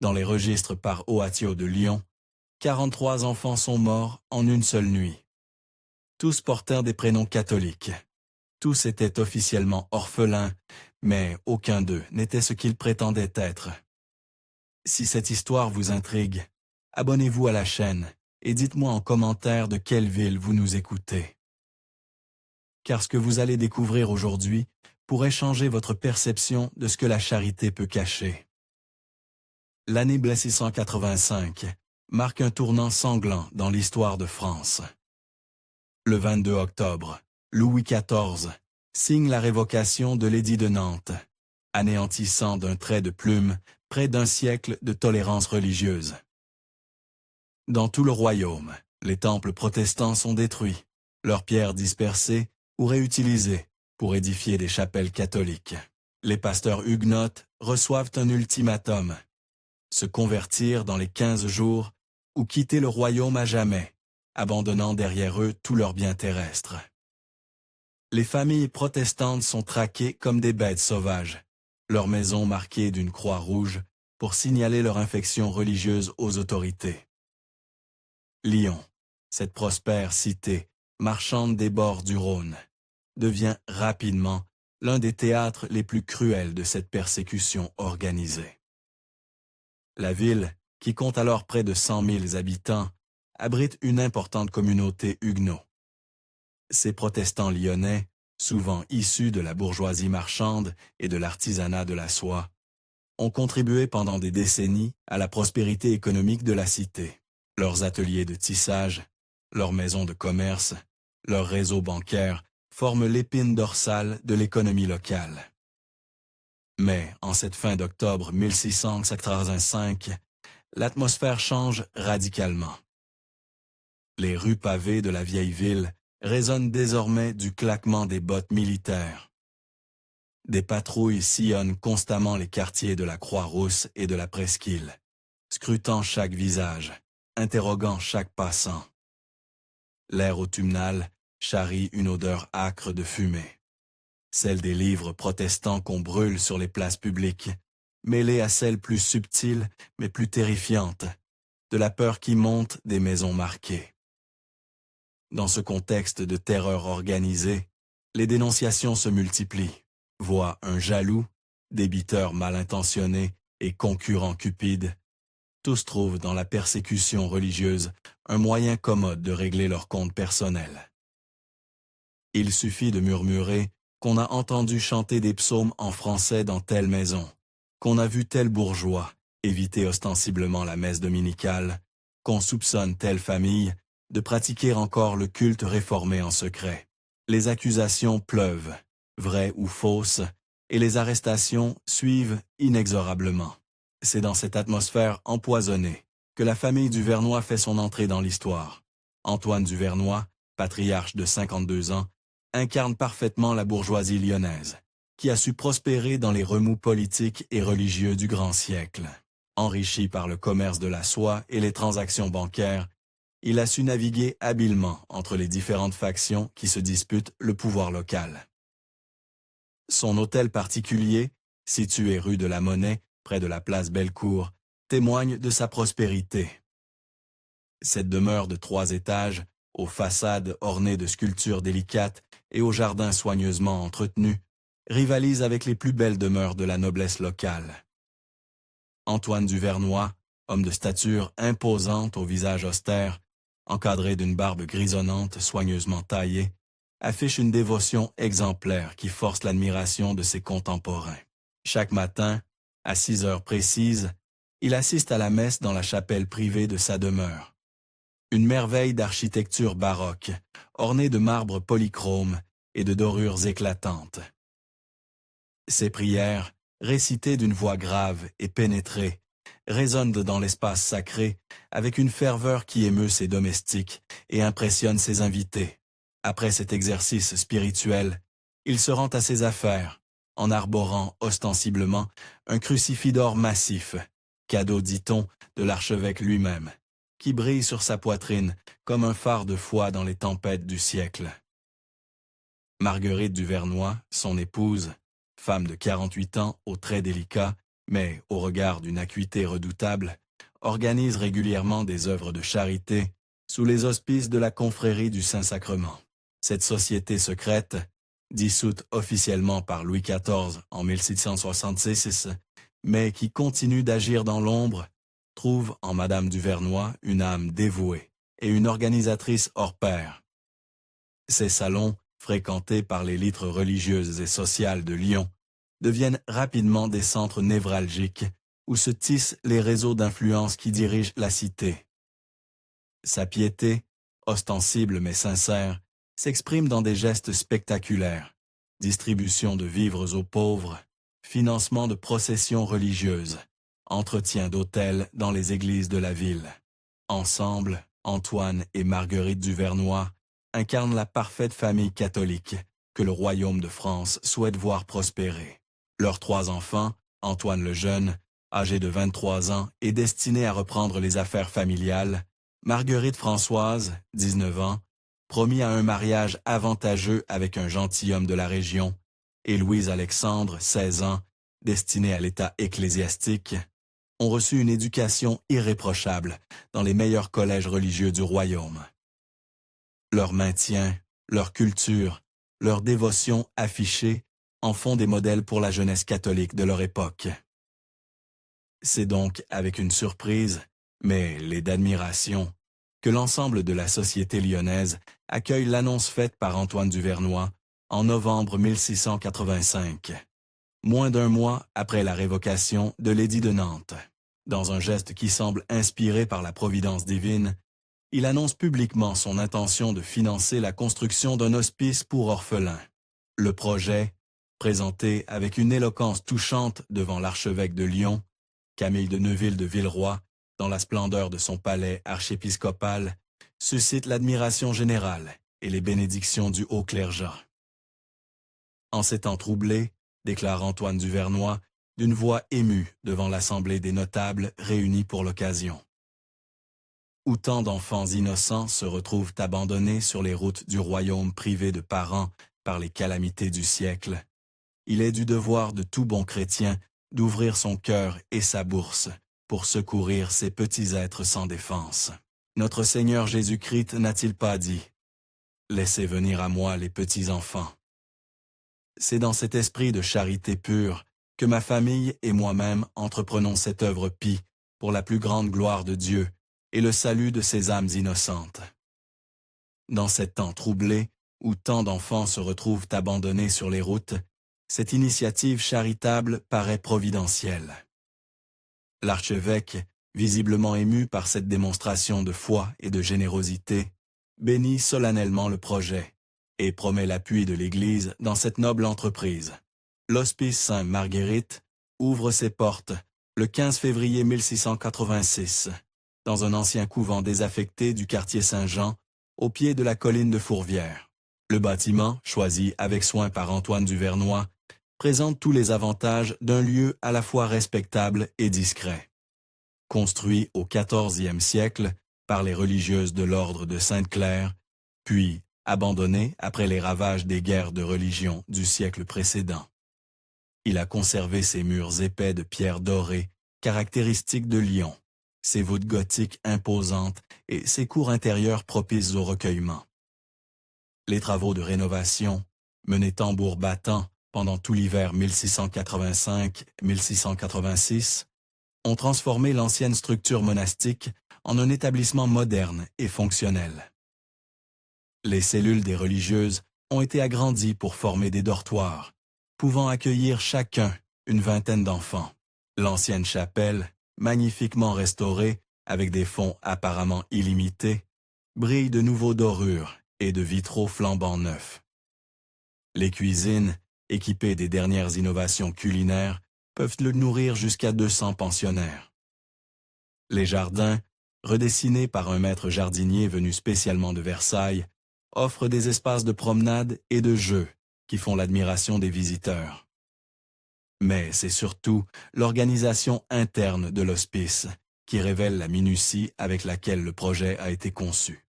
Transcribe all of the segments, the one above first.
Dans les registres par Oatio de Lyon, 43 enfants sont morts en une seule nuit. Tous portèrent des prénoms catholiques. Tous étaient officiellement orphelins, mais aucun d'eux n'était ce qu'ils prétendaient être. Si cette histoire vous intrigue, abonnez-vous à la chaîne et dites-moi en commentaire de quelle ville vous nous écoutez. Car ce que vous allez découvrir aujourd'hui pourrait changer votre perception de ce que la charité peut cacher. L'année 1685 marque un tournant sanglant dans l'histoire de France. Le 22 octobre, Louis XIV signe la révocation de l'édit de Nantes, anéantissant d'un trait de plume près d'un siècle de tolérance religieuse. Dans tout le royaume, les temples protestants sont détruits, leurs pierres dispersées ou réutilisées pour édifier des chapelles catholiques. Les pasteurs huguenots reçoivent un ultimatum: se convertir dans les 15 jours ou quitter le royaume à jamais, abandonnant derrière eux tous leurs biens terrestres. Les familles protestantes sont traquées comme des bêtes sauvages, leurs maisons marquées d'une croix rouge pour signaler leur infection religieuse aux autorités. Lyon, cette prospère cité, marchande des bords du Rhône, devient rapidement l'un des théâtres les plus cruels de cette persécution organisée. La ville, qui compte alors près de 100 000 habitants, abrite une importante communauté huguenot. Ces protestants lyonnais, souvent issus de la bourgeoisie marchande et de l'artisanat de la soie, ont contribué pendant des décennies à la prospérité économique de la cité. Leurs ateliers de tissage, leurs maisons de commerce, leur réseau bancaire forment l'épine dorsale de l'économie locale. Mais en cette fin d'octobre 1685, l'atmosphère change radicalement. Les rues pavées de la vieille ville résonnent désormais du claquement des bottes militaires. Des patrouilles sillonnent constamment les quartiers de la Croix-Rousse et de la Presqu'île, scrutant chaque visage, interrogeant chaque passant. L'air automnal charrie une odeur âcre de fumée, celle des livres protestants qu'on brûle sur les places publiques, mêlée à celle plus subtile mais plus terrifiante, de la peur qui monte des maisons marquées. Dans ce contexte de terreur organisée, les dénonciations se multiplient. Voient un jaloux, débiteur mal intentionné et concurrent cupide, tous trouvent dans la persécution religieuse un moyen commode de régler leur compte personnel. Il suffit de murmurer qu'on a entendu chanter des psaumes en français dans telle maison, qu'on a vu tel bourgeois éviter ostensiblement la messe dominicale, qu'on soupçonne telle famille de pratiquer encore le culte réformé en secret. Les accusations pleuvent, vraies ou fausses, et les arrestations suivent inexorablement. C'est dans cette atmosphère empoisonnée que la famille du Vernois fait son entrée dans l'histoire. Antoine du Vernois, patriarche de 52 ans, incarne parfaitement la bourgeoisie lyonnaise, qui a su prospérer dans les remous politiques et religieux du grand siècle. Enrichi par le commerce de la soie et les transactions bancaires, il a su naviguer habilement entre les différentes factions qui se disputent le pouvoir local. Son hôtel particulier, situé rue de la Monnaie, près de la place Bellecour, témoigne de sa prospérité. Cette demeure de 3 étages, aux façades ornées de sculptures délicates et aux jardins soigneusement entretenus, rivalise avec les plus belles demeures de la noblesse locale. Antoine du Vernois, homme de stature imposante au visage austère, encadré d'une barbe grisonnante soigneusement taillée, affiche une dévotion exemplaire qui force l'admiration de ses contemporains. Chaque matin, à 6 heures précises, il assiste à la messe dans la chapelle privée de sa demeure. Une merveille d'architecture baroque, ornée de marbre polychrome et de dorures éclatantes. Ses prières, récitées d'une voix grave et pénétrée, résonnent dans l'espace sacré avec une ferveur qui émeut ses domestiques et impressionne ses invités. Après cet exercice spirituel, il se rend à ses affaires, en arborant ostensiblement un crucifix d'or massif, cadeau, dit-on, de l'archevêque lui-même, qui brille sur sa poitrine comme un phare de foi dans les tempêtes du siècle. Marguerite du Vernois, son épouse, femme de 48 ans aux traits délicats, mais au regard d'une acuité redoutable, organise régulièrement des œuvres de charité sous les auspices de la confrérie du Saint-Sacrement. Cette société secrète, dissoute officiellement par Louis XIV en 1666, mais qui continue d'agir dans l'ombre, trouve en Madame Duvernoy une âme dévouée et une organisatrice hors pair. Ces salons, fréquentés par l'élite religieuse et sociale de Lyon, deviennent rapidement des centres névralgiques où se tissent les réseaux d'influence qui dirigent la cité. Sa piété, ostensible mais sincère, s'exprime dans des gestes spectaculaires, distribution de vivres aux pauvres, financement de processions religieuses, entretien d'autels dans les églises de la ville. Ensemble, Antoine et Marguerite Duvernoy incarnent la parfaite famille catholique que le royaume de France souhaite voir prospérer. Leurs 3 enfants, Antoine le Jeune, âgé de 23 ans et destiné à reprendre les affaires familiales, Marguerite Françoise, 19 ans, promis à un mariage avantageux avec un gentilhomme de la région, et Louise Alexandre, 16 ans, destiné à l'état ecclésiastique, ont reçu une éducation irréprochable dans les meilleurs collèges religieux du royaume. Leur maintien, leur culture, leur dévotion affichée en font des modèles pour la jeunesse catholique de leur époque. C'est donc avec une surprise, mêlée d'admiration, que l'ensemble de la société lyonnaise accueille l'annonce faite par Antoine Duvernoy en novembre 1685, moins d'1 mois après la révocation de l'édit de Nantes. Dans un geste qui semble inspiré par la providence divine, il annonce publiquement son intention de financer la construction d'un hospice pour orphelins. Le projet, présenté avec une éloquence touchante devant l'archevêque de Lyon, Camille de Neuville de Villeroy, dans la splendeur de son palais archiépiscopal, suscite l'admiration générale et les bénédictions du haut clergé. En ces temps troublés, déclare Antoine Duvernoy, d'une voix émue devant l'assemblée des notables réunis pour l'occasion. Où tant d'enfants innocents se retrouvent abandonnés sur les routes du royaume privés de parents par les calamités du siècle, il est du devoir de tout bon chrétien d'ouvrir son cœur et sa bourse pour secourir ces petits êtres sans défense. Notre Seigneur Jésus-Christ n'a-t-il pas dit « Laissez venir à moi les petits enfants ». C'est dans cet esprit de charité pure que ma famille et moi-même entreprenons cette œuvre pie pour la plus grande gloire de Dieu et le salut de ces âmes innocentes. Dans ces temps troublés, où tant d'enfants se retrouvent abandonnés sur les routes, cette initiative charitable paraît providentielle. L'archevêque, visiblement ému par cette démonstration de foi et de générosité, bénit solennellement le projet et promet l'appui de l'Église dans cette noble entreprise. L'Hospice Sainte-Marguerite ouvre ses portes le 15 février 1686, dans un ancien couvent désaffecté du quartier Saint-Jean, au pied de la colline de Fourvière. Le bâtiment, choisi avec soin par Antoine Duvernoy, présente tous les avantages d'un lieu à la fois respectable et discret. Construit au XIVe siècle par les religieuses de l'ordre de Sainte-Claire, puis abandonné après les ravages des guerres de religion du siècle précédent. Il a conservé ses murs épais de pierre dorée, caractéristiques de Lyon, ses voûtes gothiques imposantes et ses cours intérieures propices au recueillement. Les travaux de rénovation, menés tambour battant pendant tout l'hiver 1685-1686, ont transformé l'ancienne structure monastique en un établissement moderne et fonctionnel. Les cellules des religieuses ont été agrandies pour former des dortoirs, pouvant accueillir chacun une vingtaine d'enfants. L'ancienne chapelle, magnifiquement restaurée avec des fonds apparemment illimités, brille de nouveaux dorures et de vitraux flambant neufs. Les cuisines, équipées des dernières innovations culinaires, peuvent le nourrir jusqu'à 200 pensionnaires. Les jardins, redessinés par un maître jardinier venu spécialement de Versailles, offrent des espaces de promenade et de jeux qui font l'admiration des visiteurs. Mais c'est surtout l'organisation interne de l'hospice qui révèle la minutie avec laquelle le projet a été conçu.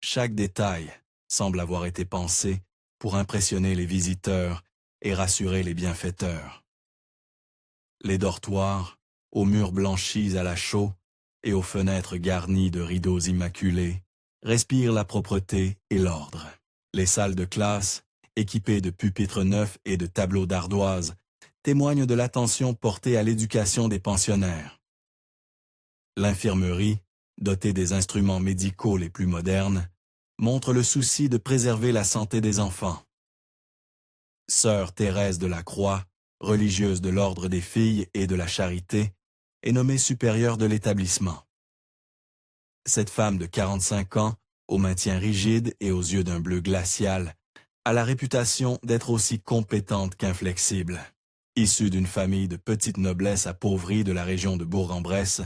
Chaque détail semble avoir été pensé pour impressionner les visiteurs et rassurer les bienfaiteurs. Les dortoirs, aux murs blanchis à la chaux et aux fenêtres garnies de rideaux immaculés, respirent la propreté et l'ordre. Les salles de classe, équipées de pupitres neufs et de tableaux d'ardoise, témoignent de l'attention portée à l'éducation des pensionnaires. L'infirmerie, dotée des instruments médicaux les plus modernes, montre le souci de préserver la santé des enfants. Sœur Thérèse de la Croix, religieuse de l'ordre des filles et de la charité, est nommée supérieure de l'établissement. Cette femme de 45 ans, au maintien rigide et aux yeux d'un bleu glacial, a la réputation d'être aussi compétente qu'inflexible. Issue d'une famille de petite noblesse appauvrie de la région de Bourg-en-Bresse,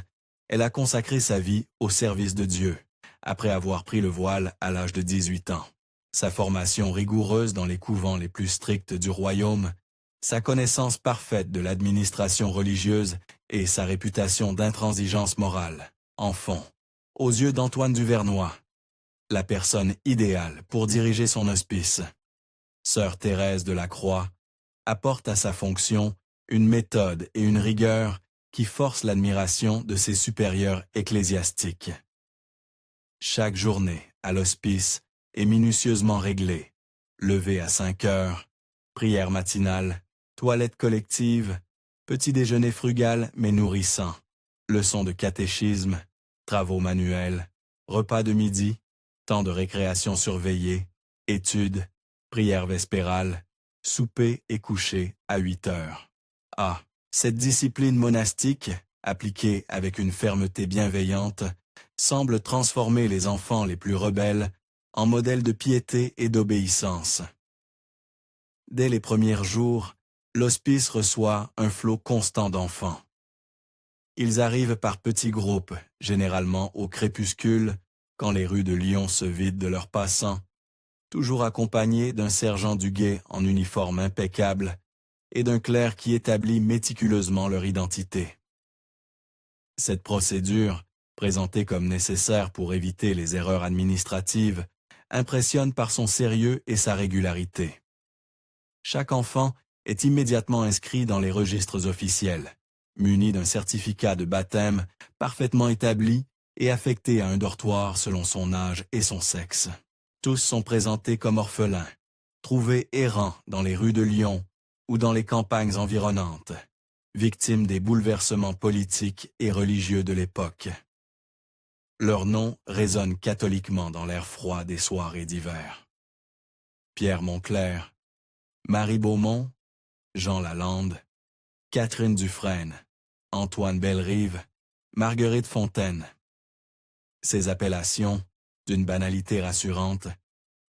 elle a consacré sa vie au service de Dieu, après avoir pris le voile à l'âge de 18 ans. Sa formation rigoureuse dans les couvents les plus stricts du royaume, sa connaissance parfaite de l'administration religieuse et sa réputation d'intransigeance morale en font, aux yeux d'Antoine Duvernois, la personne idéale pour diriger son hospice. Sœur Thérèse de la Croix apporte à sa fonction une méthode et une rigueur qui forcent l'admiration de ses supérieurs ecclésiastiques. Chaque journée à l'hospice est minutieusement réglée. Lever à 5 heures, prière matinale, toilette collective, petit déjeuner frugal mais nourrissant, leçons de catéchisme, travaux manuels, repas de midi, temps de récréation surveillé, études, prière vespérale, souper et coucher à 8 heures. Ah, cette discipline monastique, appliquée avec une fermeté bienveillante, semble transformer les enfants les plus rebelles en modèles de piété et d'obéissance. Dès les premiers jours, l'hospice reçoit un flot constant d'enfants. Ils arrivent par petits groupes, généralement au crépuscule, quand les rues de Lyon se vident de leurs passants, toujours accompagnés d'un sergent du guet en uniforme impeccable et d'un clerc qui établit méticuleusement leur identité. Cette procédure, présentée comme nécessaire pour éviter les erreurs administratives, impressionne par son sérieux et sa régularité. Chaque enfant est immédiatement inscrit dans les registres officiels, muni d'un certificat de baptême parfaitement établi et affecté à un dortoir selon son âge et son sexe. Tous sont présentés comme orphelins, trouvés errants dans les rues de Lyon ou dans les campagnes environnantes, victimes des bouleversements politiques et religieux de l'époque. Leurs noms résonnent catholiquement dans l'air froid des soirées d'hiver. Pierre Monclerc, Marie Beaumont, Jean Lalande, Catherine Dufresne, Antoine Bellerive, Marguerite Fontaine. Ces appellations, d'une banalité rassurante,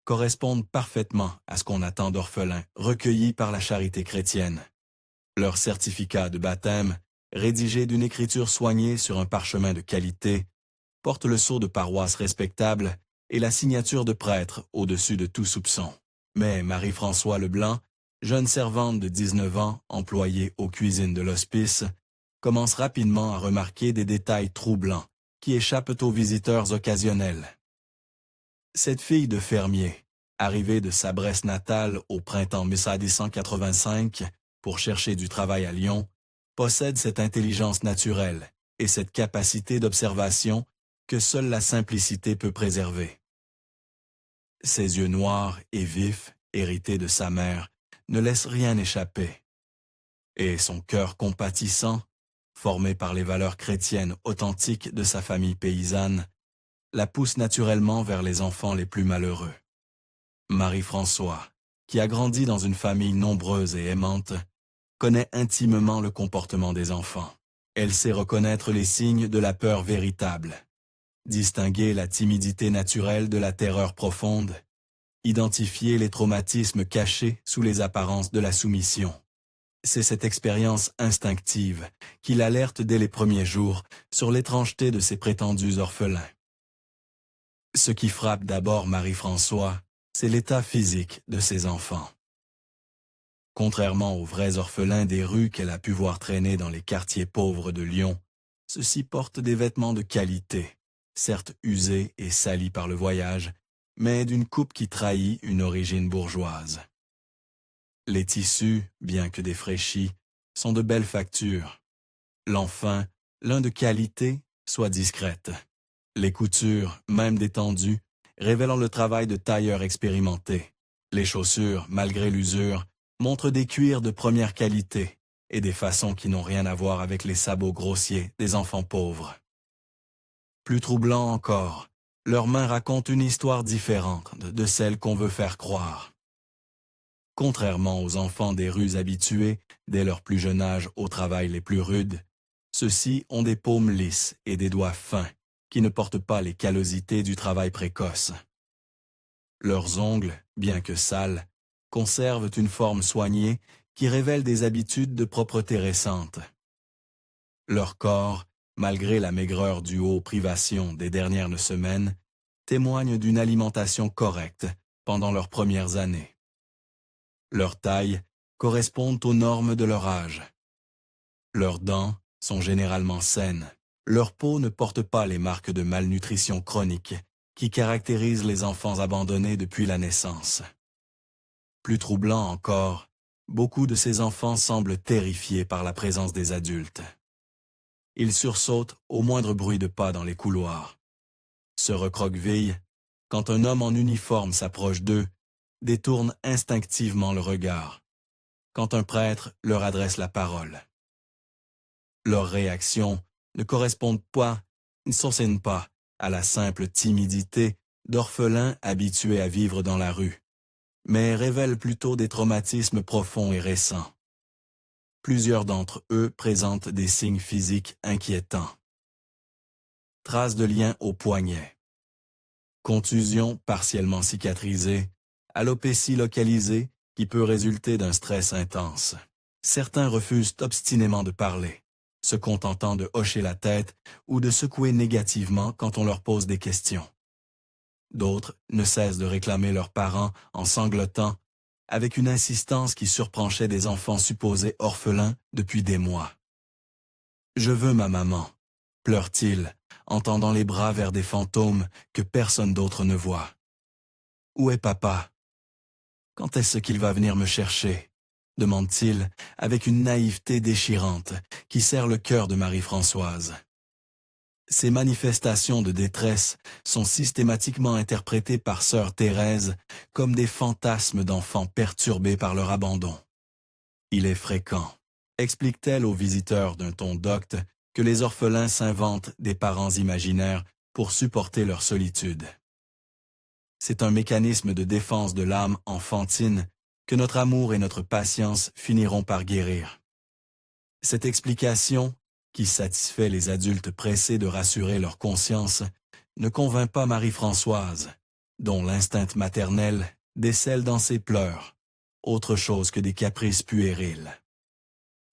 correspondent parfaitement à ce qu'on attend d'orphelins recueillis par la charité chrétienne. Leur certificat de baptême, rédigé d'une écriture soignée sur un parchemin de qualité, porte le sceau de paroisse respectable et la signature de prêtre au-dessus de tout soupçon. Mais Marie-François Leblanc, jeune servante de 19 ans employée aux cuisines de l'hospice, commence rapidement à remarquer des détails troublants qui échappent aux visiteurs occasionnels. Cette fille de fermier, arrivée de sa Bresse natale au printemps 1785 pour chercher du travail à Lyon, possède cette intelligence naturelle et cette capacité d'observation que seule la simplicité peut préserver. Ses yeux noirs et vifs, hérités de sa mère, ne laissent rien échapper. Et son cœur compatissant, formé par les valeurs chrétiennes authentiques de sa famille paysanne, la pousse naturellement vers les enfants les plus malheureux. Marie-François, qui a grandi dans une famille nombreuse et aimante, connaît intimement le comportement des enfants. Elle sait reconnaître les signes de la peur véritable, distinguer la timidité naturelle de la terreur profonde, identifier les traumatismes cachés sous les apparences de la soumission. C'est cette expérience instinctive qui l'alerte dès les premiers jours sur l'étrangeté de ses prétendus orphelins. Ce qui frappe d'abord Marie-François, c'est l'état physique de ses enfants. Contrairement aux vrais orphelins des rues qu'elle a pu voir traîner dans les quartiers pauvres de Lyon, ceux-ci portent des vêtements de qualité, certes usés et salis par le voyage, mais d'une coupe qui trahit une origine bourgeoise. Les tissus, bien que défraîchis, sont de belle facture. L'enfin, l'un de qualité, soit discrète. Les coutures, même détendues, révélant le travail de tailleurs expérimentés. Les chaussures, malgré l'usure, montrent des cuirs de première qualité et des façons qui n'ont rien à voir avec les sabots grossiers des enfants pauvres. Plus troublant encore, leurs mains racontent une histoire différente de celle qu'on veut faire croire. Contrairement aux enfants des rues habitués, dès leur plus jeune âge au travail les plus rudes, ceux-ci ont des paumes lisses et des doigts fins, qui ne portent pas les callosités du travail précoce. Leurs ongles, bien que sales, conservent une forme soignée qui révèle des habitudes de propreté récentes. Leur corps, malgré la maigreur due aux privations des dernières semaines, témoigne d'une alimentation correcte pendant leurs premières années. Leur taille correspond aux normes de leur âge. Leurs dents sont généralement saines. Leur peau ne porte pas les marques de malnutrition chronique qui caractérisent les enfants abandonnés depuis la naissance. Plus troublant encore, beaucoup de ces enfants semblent terrifiés par la présence des adultes. Ils sursautent au moindre bruit de pas dans les couloirs, se recroquevillent quand un homme en uniforme s'approche d'eux, détournent instinctivement le regard, quand un prêtre leur adresse la parole. Leurs réactions ne correspondent pas, ne s'enseignent pas à la simple timidité d'orphelins habitués à vivre dans la rue, mais révèlent plutôt des traumatismes profonds et récents. Plusieurs d'entre eux présentent des signes physiques inquiétants. Traces de liens au poignet. Contusion partiellement cicatrisée, alopécie localisée qui peut résulter d'un stress intense. Certains refusent obstinément de parler, se contentant de hocher la tête ou de secouer négativement quand on leur pose des questions. D'autres ne cessent de réclamer leurs parents en sanglotant, avec une insistance qui surprend chez des enfants supposés orphelins depuis des mois. « Je veux ma maman », pleure-t-il, en tendant les bras vers des fantômes que personne d'autre ne voit. « Où est papa? Quand est-ce qu'il va venir me chercher ?» demande-t-il avec une naïveté déchirante qui serre le cœur de Marie-Françoise. Ces manifestations de détresse sont systématiquement interprétées par sœur Thérèse comme des fantasmes d'enfants perturbés par leur abandon. Il est fréquent, explique-t-elle aux visiteurs d'un ton docte, que les orphelins s'inventent des parents imaginaires pour supporter leur solitude. C'est un mécanisme de défense de l'âme enfantine que notre amour et notre patience finiront par guérir. Cette explication, qui satisfait les adultes pressés de rassurer leur conscience, ne convainc pas Marie-Françoise, dont l'instinct maternel décèle dans ses pleurs, autre chose que des caprices puérils.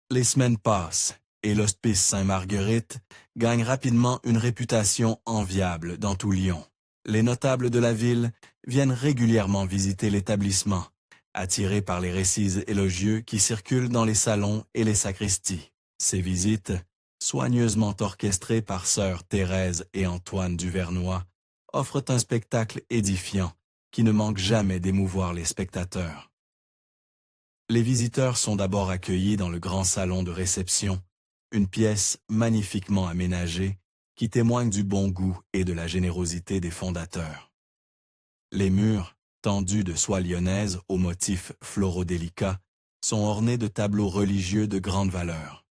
Les semaines passent, et l'hospice Sainte-Marguerite gagne rapidement une réputation enviable dans tout Lyon. Les notables de la ville viennent régulièrement visiter l'établissement, attirés par les récits élogieux qui circulent dans les salons et les sacristies. Ces visites, soigneusement orchestrées par sœurs Thérèse et Antoine Duvernois, offrent un spectacle édifiant qui ne manque jamais d'émouvoir les spectateurs. Les visiteurs sont d'abord accueillis dans le grand salon de réception, une pièce magnifiquement aménagée qui témoigne du bon goût et de la générosité des fondateurs. Les murs, tendus de soie lyonnaise aux motifs floraux délicats, sont ornés de tableaux religieux de grande valeur.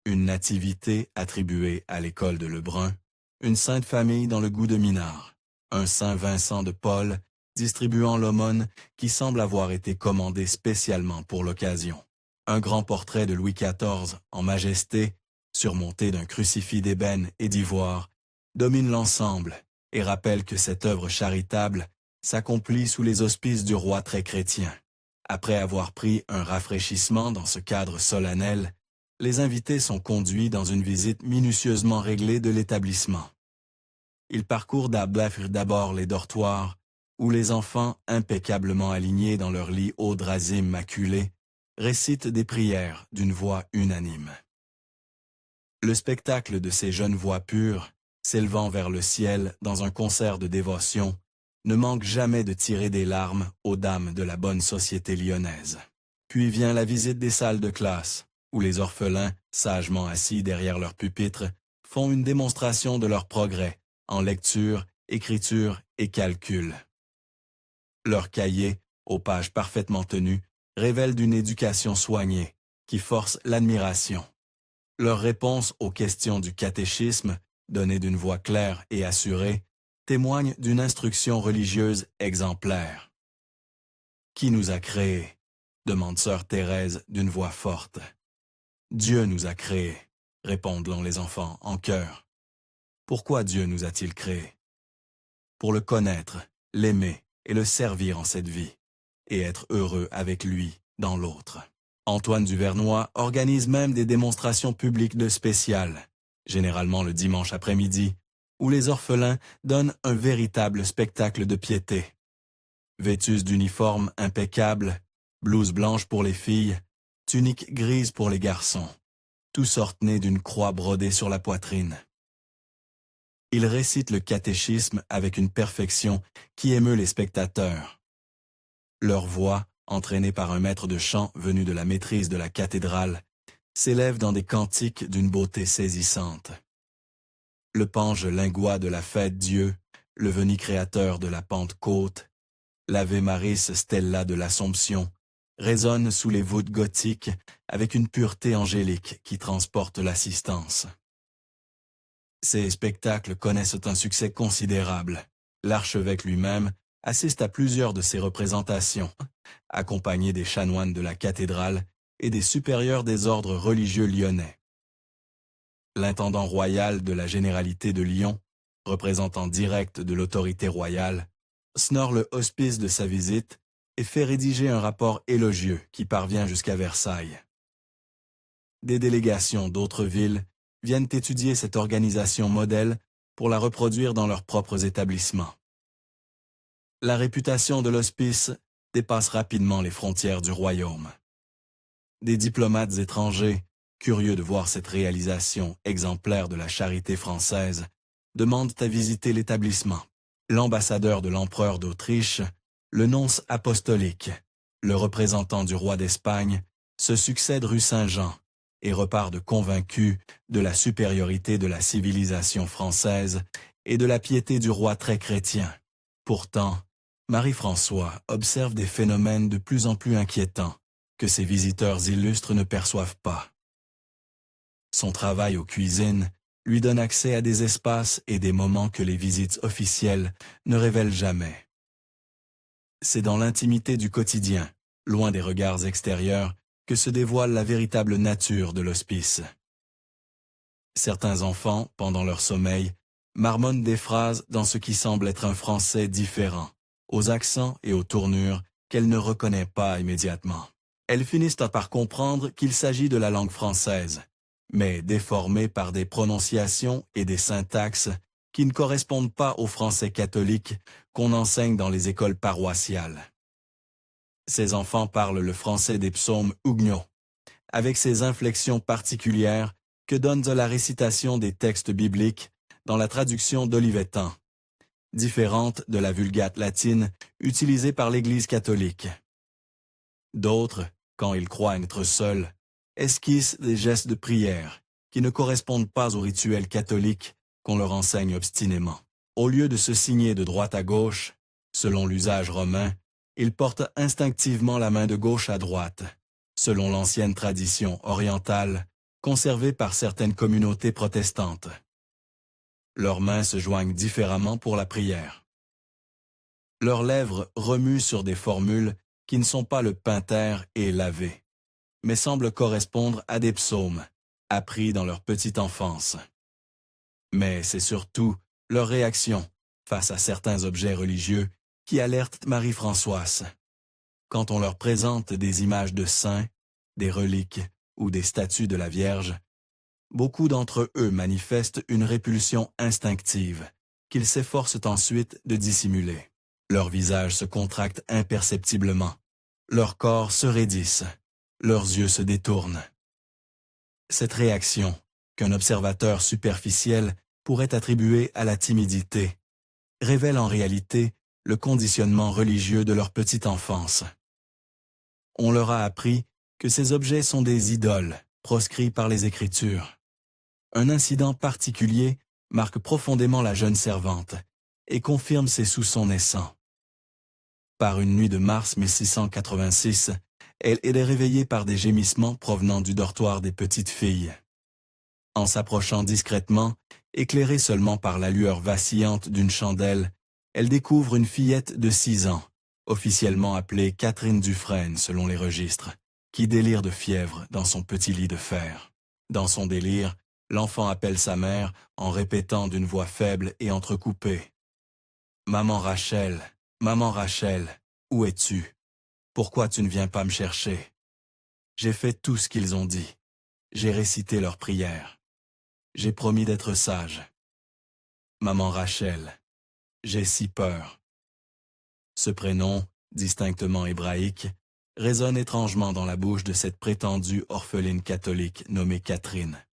Une nativité attribuée à l'école de Lebrun, une sainte famille dans le goût de Minard, un saint Vincent de Paul distribuant l'aumône qui semble avoir été commandé spécialement pour l'occasion. Un grand portrait de Louis XIV en majesté, surmonté d'un crucifix d'ébène et d'ivoire, domine l'ensemble et rappelle que cette œuvre charitable s'accomplit sous les auspices du roi très chrétien. Après avoir pris un rafraîchissement dans ce cadre solennel, les invités sont conduits dans une visite minutieusement réglée de l'établissement. Ils parcourent d'abord les dortoirs, où les enfants, impeccablement alignés dans leurs lits aux draps immaculés, récitent des prières d'une voix unanime. Le spectacle de ces jeunes voix pures, s'élevant vers le ciel dans un concert de dévotion, ne manque jamais de tirer des larmes aux dames de la bonne société lyonnaise. Puis vient la visite des salles de classe, où les orphelins, sagement assis derrière leur pupitre, font une démonstration de leur progrès en lecture, écriture et calcul. Leurs cahiers, aux pages parfaitement tenues, révèlent d'une éducation soignée, qui force l'admiration. Leurs réponses aux questions du catéchisme, données d'une voix claire et assurée, témoignent d'une instruction religieuse exemplaire. « Qui nous a créés ?» demande sœur Thérèse d'une voix forte. « Dieu nous a créés », répondent les enfants en chœur. Pourquoi Dieu nous a-t-il créés? Pour le connaître, l'aimer et le servir en cette vie, et être heureux avec lui dans l'autre. Antoine Duvernois organise même des démonstrations publiques de spécial, généralement le dimanche après-midi, où les orphelins donnent un véritable spectacle de piété. Vêtus d'uniformes impeccables, blouse blanche pour les filles, tunique grise pour les garçons, tous ornés d'une croix brodée sur la poitrine. Ils récitent le catéchisme avec une perfection qui émeut les spectateurs. Leur voix, entraînée par un maître de chant venu de la maîtrise de la cathédrale, s'élève dans des cantiques d'une beauté saisissante. Le pange lingois de la fête Dieu, le veni créateur de la Pentecôte, l'Ave Maris Stella de l'Assomption, résonne sous les voûtes gothiques avec une pureté angélique qui transporte l'assistance. Ces spectacles connaissent un succès considérable. L'archevêque lui-même assiste à plusieurs de ces représentations, accompagné des chanoines de la cathédrale et des supérieurs des ordres religieux lyonnais. L'intendant royal de la Généralité de Lyon, représentant direct de l'autorité royale, snore le hospice de sa visite et fait rédiger un rapport élogieux qui parvient jusqu'à Versailles. Des délégations d'autres villes viennent étudier cette organisation modèle pour la reproduire dans leurs propres établissements. La réputation de l'hospice dépasse rapidement les frontières du royaume. Des diplomates étrangers, curieux de voir cette réalisation exemplaire de la charité française, demandent à visiter l'établissement. L'ambassadeur de l'empereur d'Autriche, le nonce apostolique, le représentant du roi d'Espagne, se succèdent rue Saint-Jean et repartent convaincus de la supériorité de la civilisation française et de la piété du roi très chrétien. Pourtant, Marie-François observe des phénomènes de plus en plus inquiétants que ses visiteurs illustres ne perçoivent pas. Son travail aux cuisines lui donne accès à des espaces et des moments que les visites officielles ne révèlent jamais. C'est dans l'intimité du quotidien, loin des regards extérieurs, que se dévoile la véritable nature de l'hospice. Certains enfants, pendant leur sommeil, marmonnent des phrases dans ce qui semble être un français différent, aux accents et aux tournures qu'elle ne reconnaît pas immédiatement. Elles finissent par comprendre qu'il s'agit de la langue française, mais déformée par des prononciations et des syntaxes qui ne correspondent pas au français catholique qu'on enseigne dans les écoles paroissiales. Ces enfants parlent le français des psaumes huguenots, avec ses inflexions particulières que donne la récitation des textes bibliques dans la traduction d'Olivetan, différente de la Vulgate latine utilisée par l'Église catholique. D'autres, quand ils croient être seuls, esquissent des gestes de prière qui ne correspondent pas au rituel catholique qu'on leur enseigne obstinément. Au lieu de se signer de droite à gauche, selon l'usage romain, ils portent instinctivement la main de gauche à droite, selon l'ancienne tradition orientale conservée par certaines communautés protestantes. Leurs mains se joignent différemment pour la prière. Leurs lèvres remuent sur des formules qui ne sont pas le pater et l'ave, mais semblent correspondre à des psaumes, appris dans leur petite enfance. Mais c'est surtout leur réaction face à certains objets religieux qui alertent Marie-Françoise. Quand on leur présente des images de saints, des reliques ou des statues de la Vierge, beaucoup d'entre eux manifestent une répulsion instinctive qu'ils s'efforcent ensuite de dissimuler. Leurs visages se contractent imperceptiblement, leurs corps se raidissent, leurs yeux se détournent. Cette réaction, qu'un observateur superficiel pourrait attribuer à la timidité, révèle en réalité le conditionnement religieux de leur petite enfance. On leur a appris que ces objets sont des idoles proscrit par les Écritures. Un incident particulier marque profondément la jeune servante et confirme ses soupçons naissants. Par une nuit de mars 1686, elle est réveillée par des gémissements provenant du dortoir des petites filles. En s'approchant discrètement, éclairée seulement par la lueur vacillante d'une chandelle, elle découvre une fillette de 6 ans, officiellement appelée Catherine Dufresne selon les registres, qui délire de fièvre dans son petit lit de fer. Dans son délire, l'enfant appelle sa mère en répétant d'une voix faible et entrecoupée. « Maman Rachel, où es-tu? Pourquoi tu ne viens pas me chercher? J'ai fait tout ce qu'ils ont dit. J'ai récité leurs prières. J'ai promis d'être sage. Maman Rachel, j'ai si peur. » Ce prénom, distinctement hébraïque, résonne étrangement dans la bouche de cette prétendue orpheline catholique nommée Catherine.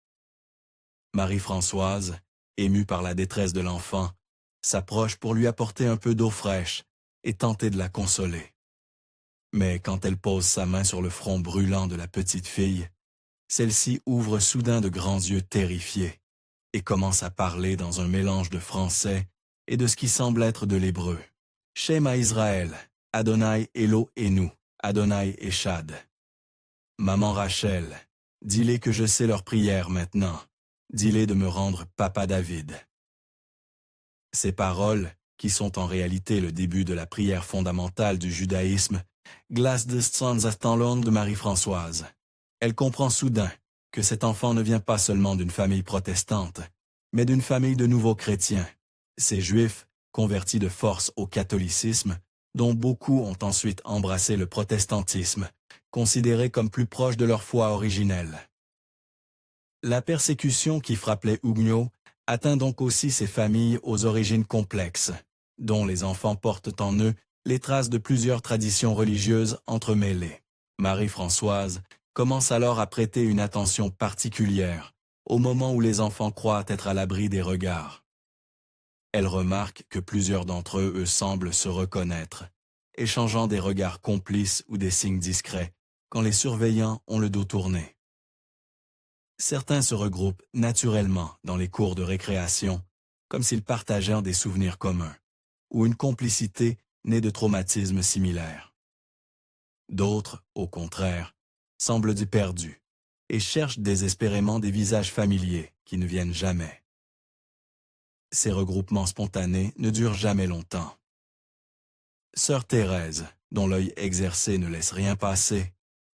Marie-Françoise, émue par la détresse de l'enfant, s'approche pour lui apporter un peu d'eau fraîche et tenter de la consoler. Mais quand elle pose sa main sur le front brûlant de la petite fille, celle-ci ouvre soudain de grands yeux terrifiés et commence à parler dans un mélange de français et de ce qui semble être de l'hébreu. « Shema Israël, Adonai Elohenu, Adonai Echad. » Maman Rachel, dis-les que je sais leurs prières maintenant. Dis-les de me rendre Papa David. Ces paroles, qui sont en réalité le début de la prière fondamentale du judaïsme, glacent de sans attendant de Marie-Françoise. Elle comprend soudain que cet enfant ne vient pas seulement d'une famille protestante, mais d'une famille de nouveaux chrétiens. Ces Juifs, convertis de force au catholicisme, dont beaucoup ont ensuite embrassé le protestantisme, considérés comme plus proches de leur foi originelle. La persécution qui frappe les Huguenots atteint donc aussi ces familles aux origines complexes, dont les enfants portent en eux les traces de plusieurs traditions religieuses entremêlées. Marie-Françoise commence alors à prêter une attention particulière au moment où les enfants croient être à l'abri des regards. Elle remarque que plusieurs d'entre eux semblent se reconnaître, échangeant des regards complices ou des signes discrets quand les surveillants ont le dos tourné. Certains se regroupent naturellement dans les cours de récréation, comme s'ils partageaient des souvenirs communs, ou une complicité née de traumatismes similaires. D'autres, au contraire, semblent perdus et cherchent désespérément des visages familiers qui ne viennent jamais. Ces regroupements spontanés ne durent jamais longtemps. Sœur Thérèse, dont l'œil exercé ne laisse rien passer,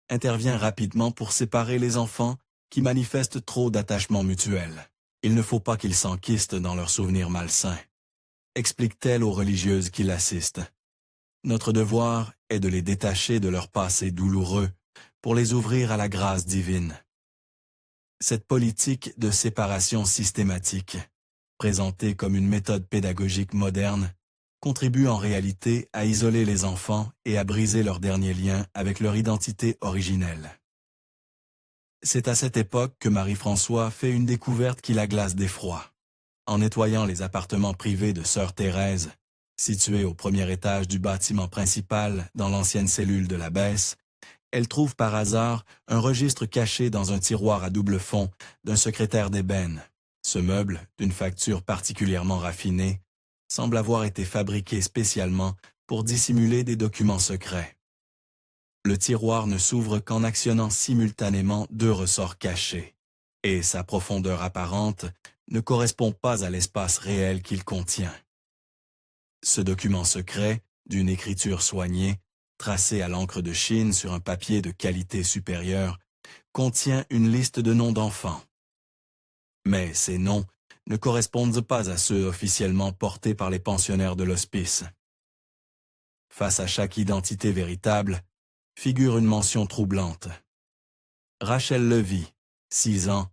intervient rapidement pour séparer les enfants qui manifestent trop d'attachement mutuel. Il ne faut pas qu'ils s'enquistent dans leurs souvenirs malsains, explique-t-elle aux religieuses qui l'assistent. Notre devoir est de les détacher de leur passé douloureux pour les ouvrir à la grâce divine. Cette politique de séparation systématique, présentée comme une méthode pédagogique moderne, contribue en réalité à isoler les enfants et à briser leurs derniers liens avec leur identité originelle. C'est à cette époque que Marie-Françoise fait une découverte qui la glace d'effroi. En nettoyant les appartements privés de Sœur Thérèse, situés au premier étage du bâtiment principal dans l'ancienne cellule de l'abbesse, elle trouve par hasard un registre caché dans un tiroir à double fond d'un secrétaire d'ébène. Ce meuble, d'une facture particulièrement raffinée, semble avoir été fabriqué spécialement pour dissimuler des documents secrets. Le tiroir ne s'ouvre qu'en actionnant simultanément 2 ressorts cachés, et sa profondeur apparente ne correspond pas à l'espace réel qu'il contient. Ce document secret, d'une écriture soignée, tracé à l'encre de Chine sur un papier de qualité supérieure, contient une liste de noms d'enfants. Mais ces noms ne correspondent pas à ceux officiellement portés par les pensionnaires de l'hospice. Face à chaque identité véritable, figure une mention troublante. Rachel Levy, 6 ans,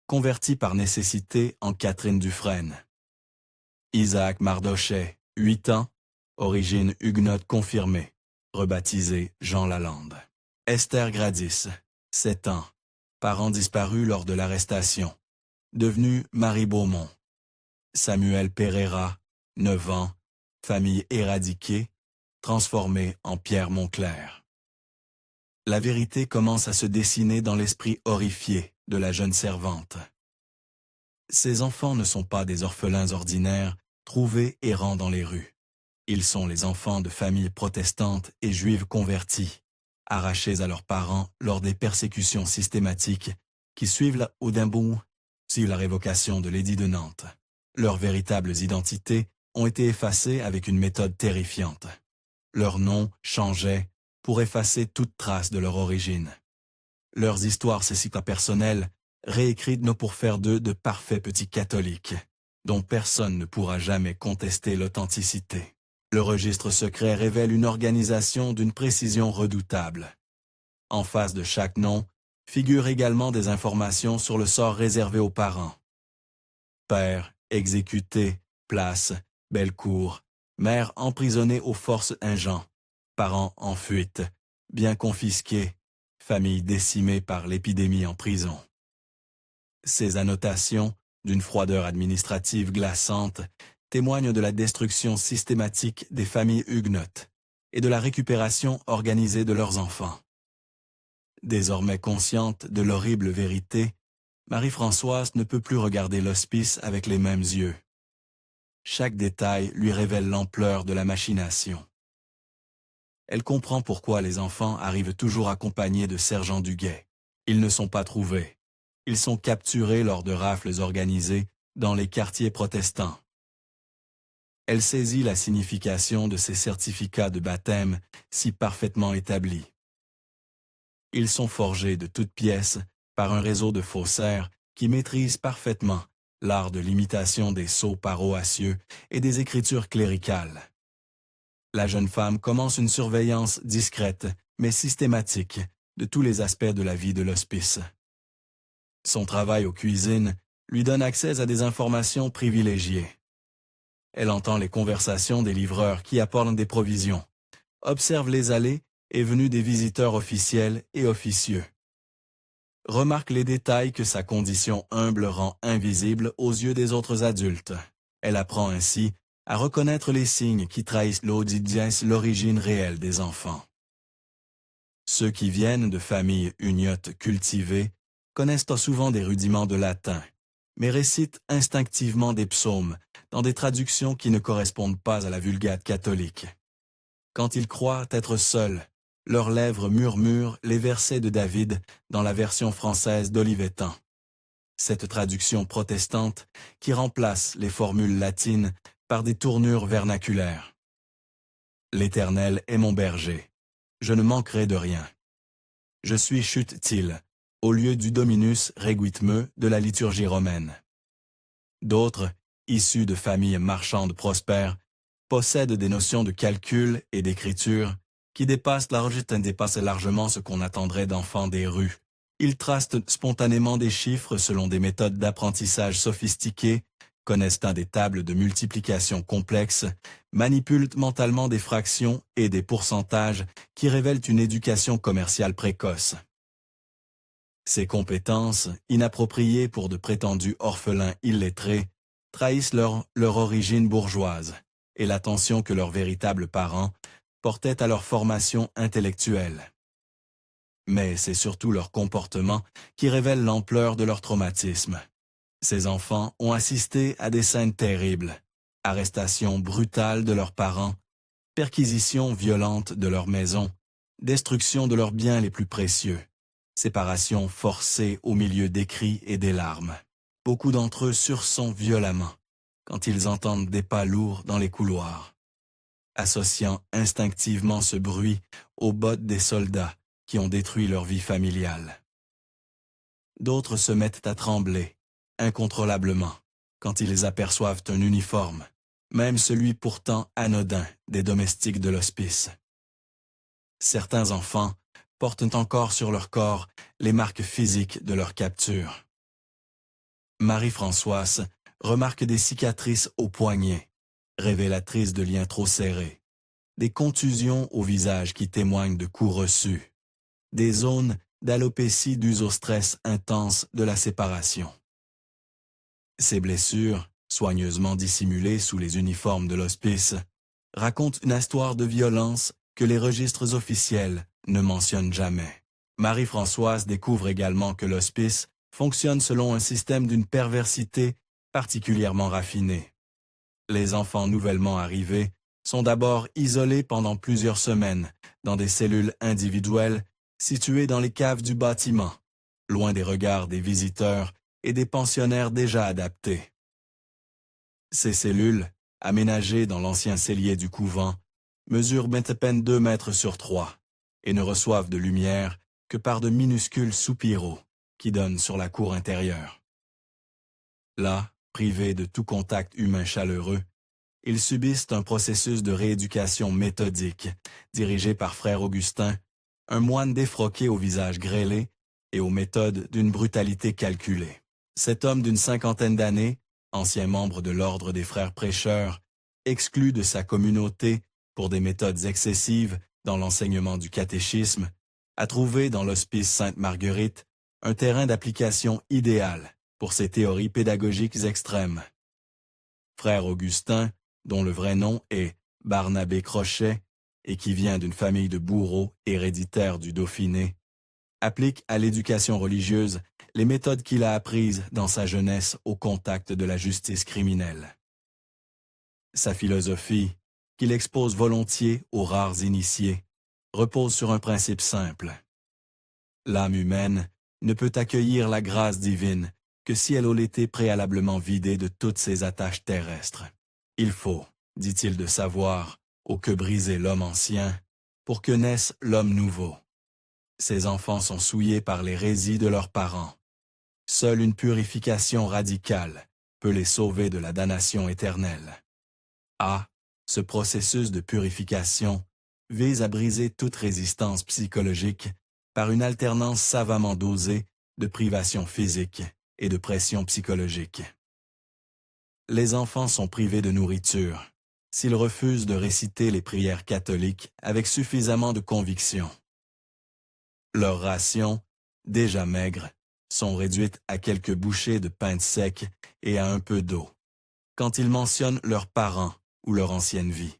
convertie par nécessité en Catherine Dufresne. Isaac Mardochet, 8 ans, origine huguenote confirmée, rebaptisé Jean Lalande. Esther Gradis, 7 ans, parents disparus lors de l'arrestation, devenue Marie Beaumont. Samuel Pereira, 9 ans, famille éradiquée, transformée en Pierre Monclerc. La vérité commence à se dessiner dans l'esprit horrifié de la jeune servante. Ces enfants ne sont pas des orphelins ordinaires, trouvés errant dans les rues. Ils sont les enfants de familles protestantes et juives converties, arrachés à leurs parents lors des persécutions systématiques qui suivent la révocation de l'édit de Nantes. Leurs véritables identités ont été effacées avec une méthode terrifiante. Leurs noms changeaient pour effacer toute trace de leur origine. Leurs histoires personnelles réécrites non pour faire d'eux de parfaits petits catholiques, dont personne ne pourra jamais contester l'authenticité. Le registre secret révèle une organisation d'une précision redoutable. En face de chaque nom, figurent également des informations sur le sort réservé aux parents. Père exécuté, place, Bellecour, mère emprisonnée aux forces Ingent, parents en fuite, biens confisqués, famille décimée par l'épidémie en prison. Ces annotations, d'une froideur administrative glaçante, témoignent de la destruction systématique des familles huguenotes et de la récupération organisée de leurs enfants. Désormais consciente de l'horrible vérité, Marie-Françoise ne peut plus regarder l'hospice avec les mêmes yeux. Chaque détail lui révèle l'ampleur de la machination. Elle comprend pourquoi les enfants arrivent toujours accompagnés de sergents du guet. Ils ne sont pas trouvés. Ils sont capturés lors de rafles organisées dans les quartiers protestants. Elle saisit la signification de ces certificats de baptême si parfaitement établis. Ils sont forgés de toutes pièces par un réseau de faussaires qui maîtrisent parfaitement l'art de l'imitation des sceaux paroissieux et des écritures cléricales. La jeune femme commence une surveillance discrète, mais systématique, de tous les aspects de la vie de l'hospice. Son travail aux cuisines lui donne accès à des informations privilégiées. Elle entend les conversations des livreurs qui apportent des provisions, observe les allées et venues des visiteurs officiels et officieux. Remarque les détails que sa condition humble rend invisibles aux yeux des autres adultes. Elle apprend ainsi à reconnaître les signes qui trahissent l'origine réelle des enfants. Ceux qui viennent de familles huguenotes cultivées connaissent souvent des rudiments de latin, mais récitent instinctivement des psaumes dans des traductions qui ne correspondent pas à la Vulgate catholique. Quand ils croient être seuls, leurs lèvres murmurent les versets de David dans la version française d'Olivetan. Cette traduction protestante qui remplace les formules latines par des tournures vernaculaires. L'Éternel est mon berger. Je ne manquerai de rien. Je suis chute-t-il, au lieu du Dominus reguit-me de la liturgie romaine. D'autres, issus de familles marchandes prospères, possèdent des notions de calcul et d'écriture qui dépassent largement ce qu'on attendrait d'enfants des rues. Ils tracent spontanément des chiffres selon des méthodes d'apprentissage sophistiquées, connaissent des tables de multiplication complexes, manipulent mentalement des fractions et des pourcentages qui révèlent une éducation commerciale précoce. Ces compétences, inappropriées pour de prétendus orphelins illettrés, trahissent leur origine bourgeoise et l'attention que leurs véritables parents portaient à leur formation intellectuelle. Mais c'est surtout leur comportement qui révèle l'ampleur de leur traumatisme. Ces enfants ont assisté à des scènes terribles, arrestations brutales de leurs parents, perquisitions violentes de leur maison, destruction de leurs biens les plus précieux, séparation forcée au milieu des cris et des larmes. Beaucoup d'entre eux sursont violemment quand ils entendent des pas lourds dans les couloirs, associant instinctivement ce bruit aux bottes des soldats qui ont détruit leur vie familiale. D'autres se mettent à trembler, incontrôlablement, quand ils aperçoivent un uniforme, même celui pourtant anodin des domestiques de l'hospice. Certains enfants portent encore sur leur corps les marques physiques de leur capture. Marie-Françoise remarque des cicatrices au poignet, révélatrices de liens trop serrés, des contusions au visage qui témoignent de coups reçus, des zones d'alopécie dues au stress intense de la séparation. Ces blessures, soigneusement dissimulées sous les uniformes de l'hospice, racontent une histoire de violence que les registres officiels ne mentionne jamais. Marie-Françoise découvre également que l'hospice fonctionne selon un système d'une perversité particulièrement raffinée. Les enfants nouvellement arrivés sont d'abord isolés pendant plusieurs semaines dans des cellules individuelles situées dans les caves du bâtiment, loin des regards des visiteurs et des pensionnaires déjà adaptés. Ces cellules, aménagées dans l'ancien cellier du couvent, mesurent à peine 2 mètres sur 3 et ne reçoivent de lumière que par de minuscules soupiraux qui donnent sur la cour intérieure. Là, privés de tout contact humain chaleureux, ils subissent un processus de rééducation méthodique, dirigé par frère Augustin, un moine défroqué au visage grêlé et aux méthodes d'une brutalité calculée. Cet homme d'une 50aine d'années, ancien membre de l'ordre des frères prêcheurs, exclu de sa communauté pour des méthodes excessives dans l'enseignement du catéchisme, a trouvé dans l'hospice Sainte-Marguerite un terrain d'application idéal pour ses théories pédagogiques extrêmes. Frère Augustin, dont le vrai nom est Barnabé Crochet et qui vient d'une famille de bourreaux héréditaires du Dauphiné, applique à l'éducation religieuse les méthodes qu'il a apprises dans sa jeunesse au contact de la justice criminelle. Sa philosophie, qu'il expose volontiers aux rares initiés, repose sur un principe simple. L'âme humaine ne peut accueillir la grâce divine que si elle a été préalablement vidée de toutes ses attaches terrestres. Il faut, dit-il, de savoir, au que briser l'homme ancien, pour que naisse l'homme nouveau. Ces enfants sont souillés par l'hérésie de leurs parents. Seule une purification radicale peut les sauver de la damnation éternelle. Ce processus de purification vise à briser toute résistance psychologique par une alternance savamment dosée de privation physique et de pression psychologique. Les enfants sont privés de nourriture s'ils refusent de réciter les prières catholiques avec suffisamment de conviction. Leurs rations, déjà maigres, sont réduites à quelques bouchées de pain sec et à un peu d'eau, quand ils mentionnent leurs parents ou leur ancienne vie.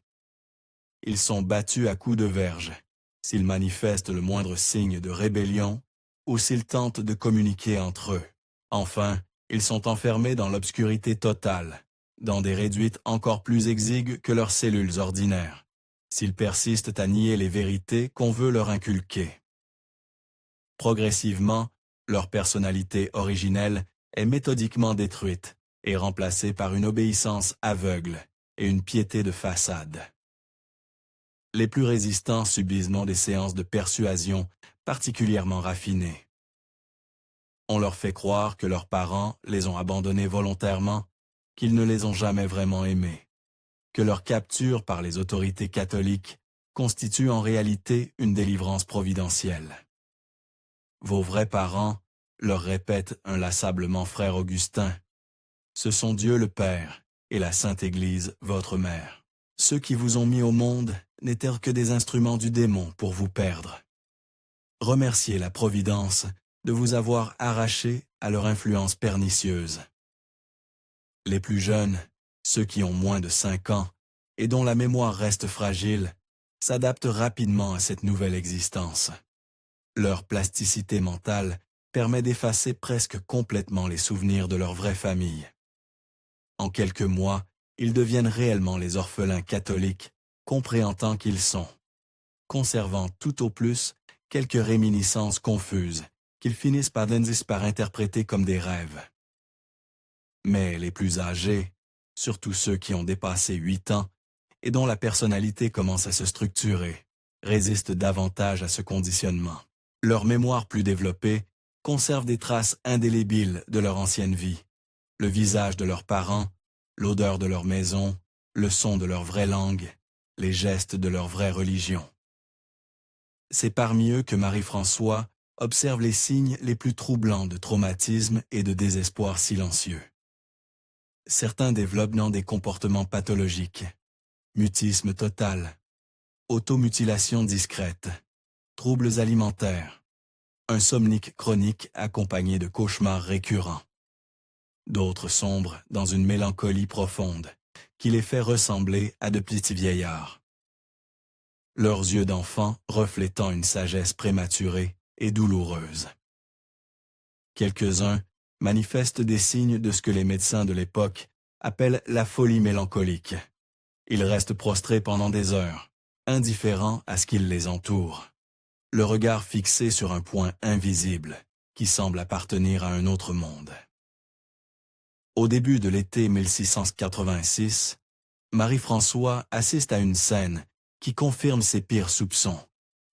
Ils sont battus à coups de verge s'ils manifestent le moindre signe de rébellion ou s'ils tentent de communiquer entre eux. Enfin, ils sont enfermés dans l'obscurité totale, dans des réduites encore plus exiguës que leurs cellules ordinaires, s'ils persistent à nier les vérités qu'on veut leur inculquer. Progressivement, leur personnalité originelle est méthodiquement détruite et remplacée par une obéissance aveugle et une piété de façade. Les plus résistants subissent non des séances de persuasion particulièrement raffinées. On leur fait croire que leurs parents les ont abandonnés volontairement, qu'ils ne les ont jamais vraiment aimés, que leur capture par les autorités catholiques constitue en réalité une délivrance providentielle. Vos vrais parents, leur répète inlassablement frère Augustin, ce sont Dieu le Père et la Sainte Église votre mère. Ceux qui vous ont mis au monde n'étaient que des instruments du démon pour vous perdre. Remerciez la Providence de vous avoir arraché à leur influence pernicieuse. Les plus jeunes, ceux qui ont moins de 5 ans et dont la mémoire reste fragile, s'adaptent rapidement à cette nouvelle existence. Leur plasticité mentale permet d'effacer presque complètement les souvenirs de leur vraie famille. En quelques mois, ils deviennent réellement les orphelins catholiques, compréhendant qu'ils sont, conservant tout au plus quelques réminiscences confuses qu'ils finissent par interpréter comme des rêves. Mais les plus âgés, surtout ceux qui ont dépassé 8 ans et dont la personnalité commence à se structurer, résistent davantage à ce conditionnement. Leur mémoire plus développée conserve des traces indélébiles de leur ancienne vie, le visage de leurs parents, l'odeur de leur maison, le son de leur vraie langue, les gestes de leur vraie religion. C'est parmi eux que Marie-François observe les signes les plus troublants de traumatisme et de désespoir silencieux. Certains développent des comportements pathologiques, mutisme total, automutilation discrète, troubles alimentaires, insomnie chronique accompagné de cauchemars récurrents. D'autres sombrent dans une mélancolie profonde qui les fait ressembler à de petits vieillards. leurs yeux d'enfants reflétant une sagesse prématurée et douloureuse. Quelques-uns manifestent des signes de ce que les médecins de l'époque appellent la folie mélancolique. Ils restent prostrés pendant des heures, indifférents à ce qui les entoure, le regard fixé sur un point invisible qui semble appartenir à un autre monde. Au début de l'été 1686, Marie-François assiste à une scène qui confirme ses pires soupçons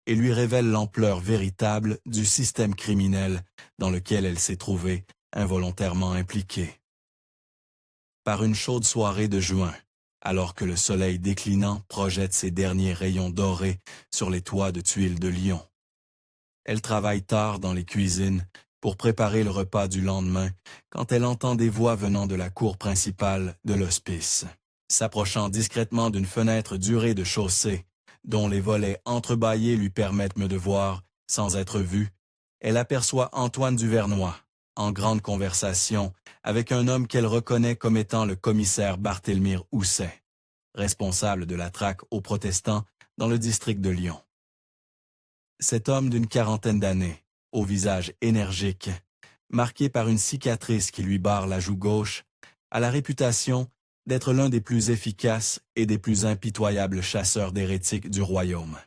et lui révèle l'ampleur véritable du système criminel dans lequel elle s'est trouvée involontairement impliquée. Par une chaude soirée de juin, alors que le soleil déclinant projette ses derniers rayons dorés sur les toits de tuiles de Lyon, elle travaille tard dans les cuisines pour préparer le repas du lendemain quand elle entend des voix venant de la cour principale de l'hospice. S'approchant discrètement d'une fenêtre du rez-de-chaussée, dont les volets entrebâillés lui permettent de voir, sans être vue, elle aperçoit Antoine Duvernois, en grande conversation avec un homme qu'elle reconnaît comme étant le commissaire Barthélemy Housset, responsable de la traque aux protestants dans le district de Lyon. Cet homme d'une quarantaine d'années, au visage énergique, marqué par une cicatrice qui lui barre la joue gauche, a la réputation d'être l'un des plus efficaces et des plus impitoyables chasseurs d'hérétiques du royaume.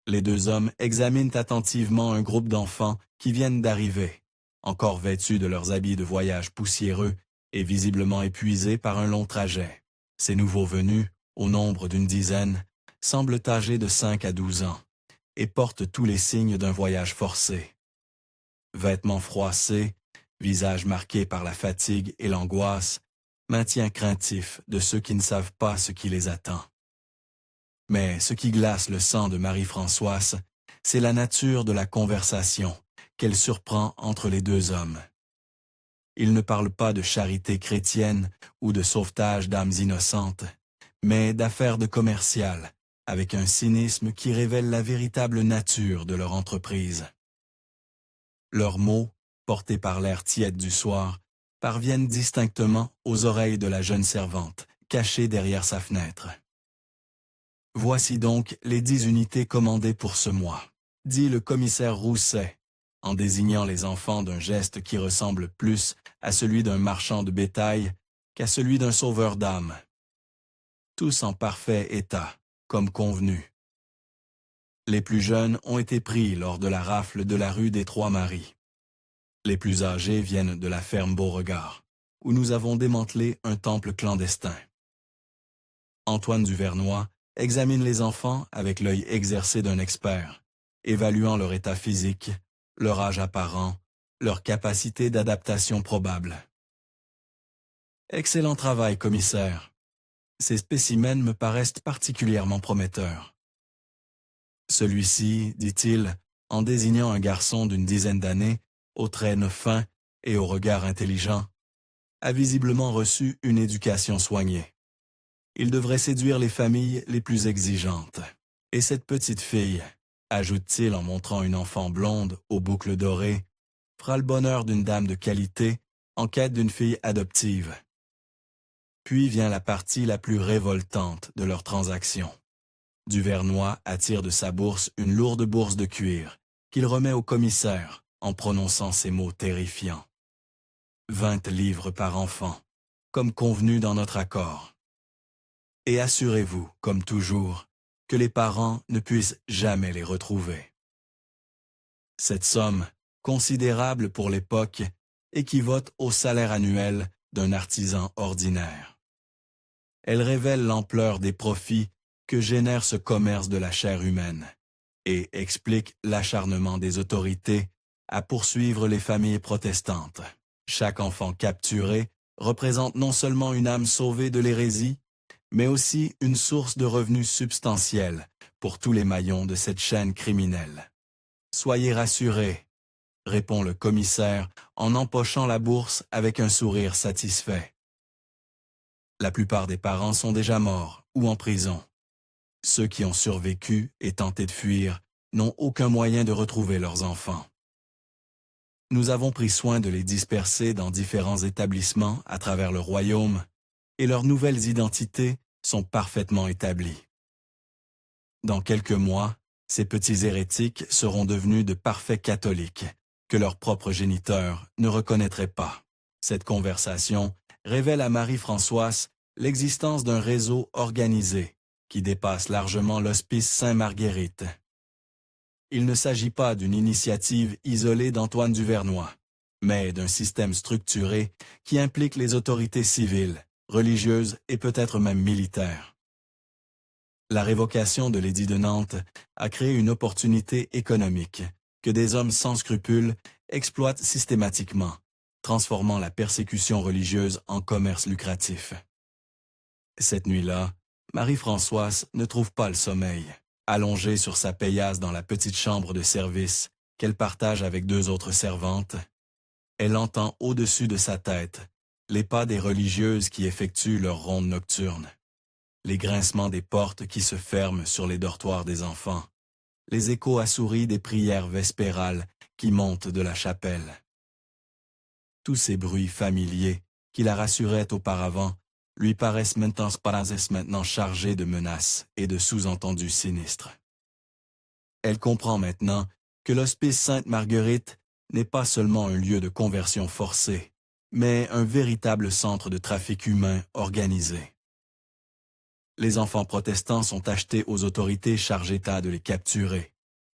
Les deux hommes examinent attentivement un groupe d'enfants qui viennent d'arriver, encore vêtus de leurs habits de voyage poussiéreux et visiblement épuisés par un long trajet. Ces nouveaux venus, au nombre d'une dizaine, semblent âgés de 5 à 12 ans et portent tous les signes d'un voyage forcé. Vêtements froissés, visages marqués par la fatigue et l'angoisse, maintien craintif de ceux qui ne savent pas ce qui les attend. Mais ce qui glace le sang de Marie-Françoise, c'est la nature de la conversation qu'elle surprend entre les deux hommes. Ils ne parlent pas de charité chrétienne ou de sauvetage d'âmes innocentes, mais d'affaires de commercial, avec un cynisme qui révèle la véritable nature de leur entreprise. Leurs mots, portés par l'air tiède du soir, parviennent distinctement aux oreilles de la jeune servante, cachée derrière sa fenêtre. « Voici donc les 10 unités commandées pour ce mois », dit le commissaire Rousset, en désignant les enfants d'un geste qui ressemble plus à celui d'un marchand de bétail qu'à celui d'un sauveur d'âmes. Tous en parfait état, comme convenu. Les plus jeunes ont été pris lors de la rafle de la rue des Trois-Maries. Les plus âgés viennent de la ferme Beauregard, où nous avons démantelé un temple clandestin. Antoine Duvernois examine les enfants avec l'œil exercé d'un expert, évaluant leur état physique, leur âge apparent, leur capacité d'adaptation probable. Excellent travail, commissaire. Ces spécimens me paraissent particulièrement prometteurs. Celui-ci, dit-il, en désignant un garçon d'une dizaine d'années, aux traits fins et au regard intelligent, a visiblement reçu une éducation soignée. Il devrait séduire les familles les plus exigeantes. Et cette petite fille, ajoute-t-il en montrant une enfant blonde aux boucles dorées, fera le bonheur d'une dame de qualité en quête d'une fille adoptive. Puis vient la partie la plus révoltante de leur transaction. Duvernois attire de sa bourse une lourde bourse de cuir qu'il remet au commissaire en prononçant ces mots terrifiants. 20 livres par enfant, comme convenu dans notre accord. Et assurez-vous, comme toujours, que les parents ne puissent jamais les retrouver. Cette somme, considérable pour l'époque, équivaut au salaire annuel d'un artisan ordinaire. Elle révèle l'ampleur des profits que génère ce commerce de la chair humaine et explique l'acharnement des autorités à poursuivre les familles protestantes. Chaque enfant capturé représente non seulement une âme sauvée de l'hérésie, mais aussi une source de revenus substantiels pour tous les maillons de cette chaîne criminelle. « Soyez rassurés », répond le commissaire en empochant la bourse avec un sourire satisfait. La plupart des parents sont déjà morts ou en prison. Ceux qui ont survécu et tenté de fuir n'ont aucun moyen de retrouver leurs enfants. Nous avons pris soin de les disperser dans différents établissements à travers le royaume et leurs nouvelles identités sont parfaitement établies. Dans quelques mois, ces petits hérétiques seront devenus de parfaits catholiques, que leurs propres géniteurs ne reconnaîtraient pas. Cette conversation révèle à Marie-Françoise l'existence d'un réseau organisé qui dépasse largement l'Hospice Sainte-Marguerite. Il ne s'agit pas d'une initiative isolée d'Antoine Duvernois, mais d'un système structuré qui implique les autorités civiles, religieuses et peut-être même militaires. La révocation de l'édit de Nantes a créé une opportunité économique que des hommes sans scrupules exploitent systématiquement, transformant la persécution religieuse en commerce lucratif. Cette nuit-là, Marie-Françoise ne trouve pas le sommeil. Allongée sur sa paillasse dans la petite chambre de service qu'elle partage avec 2 autres servantes, elle entend au-dessus de sa tête les pas des religieuses qui effectuent leur ronde nocturne, les grincements des portes qui se ferment sur les dortoirs des enfants, les échos assourdis des prières vespérales qui montent de la chapelle. Tous ces bruits familiers qui la rassuraient auparavant lui paraissent maintenant chargés de menaces et de sous-entendus sinistres. Elle comprend maintenant que l'Hospice Sainte-Marguerite n'est pas seulement un lieu de conversion forcée, mais un véritable centre de trafic humain organisé. Les enfants protestants sont achetés aux autorités chargées de les capturer,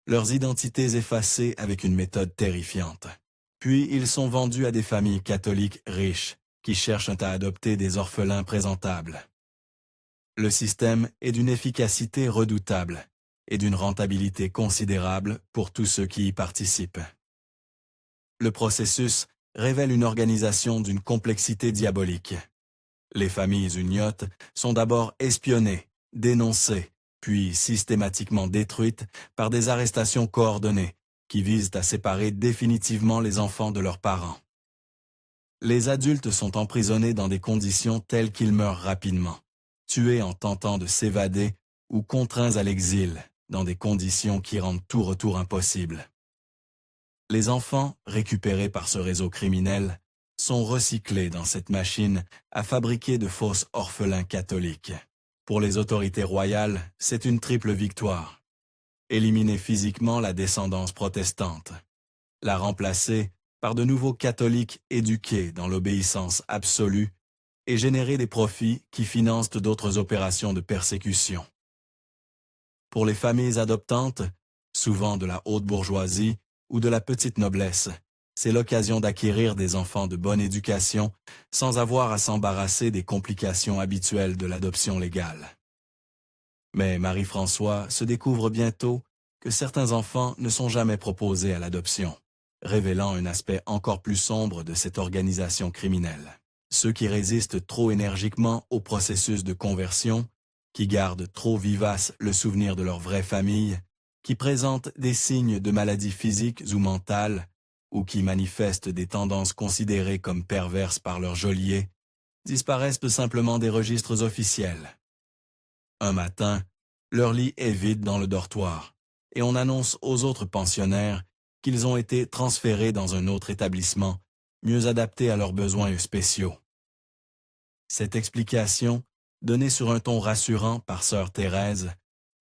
leurs identités effacées avec une méthode terrifiante. Puis ils sont vendus à des familles catholiques riches qui cherchent à adopter des orphelins présentables. Le système est d'une efficacité redoutable et d'une rentabilité considérable pour tous ceux qui y participent. Le processus révèle une organisation d'une complexité diabolique. Les familles uniotes sont d'abord espionnées, dénoncées, puis systématiquement détruites par des arrestations coordonnées qui visent à séparer définitivement les enfants de leurs parents. Les adultes sont emprisonnés dans des conditions telles qu'ils meurent rapidement, tués en tentant de s'évader ou contraints à l'exil dans des conditions qui rendent tout retour impossible. Les enfants, récupérés par ce réseau criminel, sont recyclés dans cette machine à fabriquer de fausses orphelins catholiques. Pour les autorités royales, c'est une triple victoire. Éliminer physiquement la descendance protestante, la remplacer par de nouveaux catholiques éduqués dans l'obéissance absolue et générer des profits qui financent d'autres opérations de persécution. Pour les familles adoptantes, souvent de la haute bourgeoisie ou de la petite noblesse, c'est l'occasion d'acquérir des enfants de bonne éducation sans avoir à s'embarrasser des complications habituelles de l'adoption légale. Mais Marie-Françoise se découvre bientôt que certains enfants ne sont jamais proposés à l'adoption, révélant un aspect encore plus sombre de cette organisation criminelle. Ceux qui résistent trop énergiquement au processus de conversion, qui gardent trop vivace le souvenir de leur vraie famille, qui présentent des signes de maladies physiques ou mentales, ou qui manifestent des tendances considérées comme perverses par leur geôlier, disparaissent tout simplement des registres officiels. Un matin, leur lit est vide dans le dortoir, et on annonce aux autres pensionnaires qu'ils ont été transférés dans un autre établissement, mieux adapté à leurs besoins spéciaux. Cette explication, donnée sur un ton rassurant par sœur Thérèse,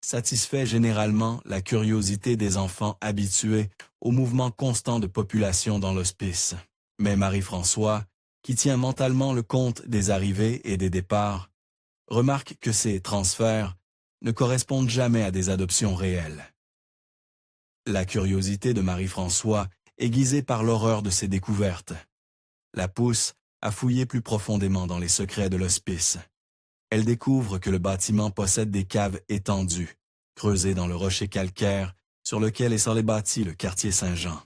satisfait généralement la curiosité des enfants habitués au mouvement constant de population dans l'hospice. Mais Marie-Françoise, qui tient mentalement le compte des arrivées et des départs, remarque que ces transferts ne correspondent jamais à des adoptions réelles. La curiosité de Marie-Françoise, aiguisée par l'horreur de ces découvertes, la pousse à fouiller plus profondément dans les secrets de l'hospice. Elle découvre que le bâtiment possède des caves étendues, creusées dans le rocher calcaire sur lequel est bâti le quartier Saint-Jean.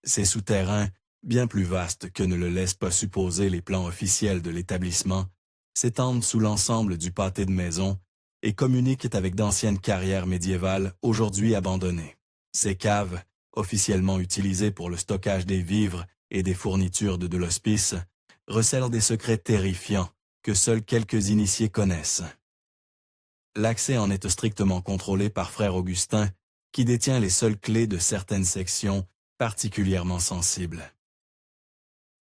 Ces souterrains, bien plus vastes que ne le laissent pas supposer les plans officiels de l'établissement, s'étendent sous l'ensemble du pâté de maisons et communiquent avec d'anciennes carrières médiévales aujourd'hui abandonnées. Ces caves, officiellement utilisées pour le stockage des vivres et des fournitures de l'hospice, recèlent des secrets terrifiants que seuls quelques initiés connaissent. L'accès en est strictement contrôlé par frère Augustin, qui détient les seules clés de certaines sections particulièrement sensibles.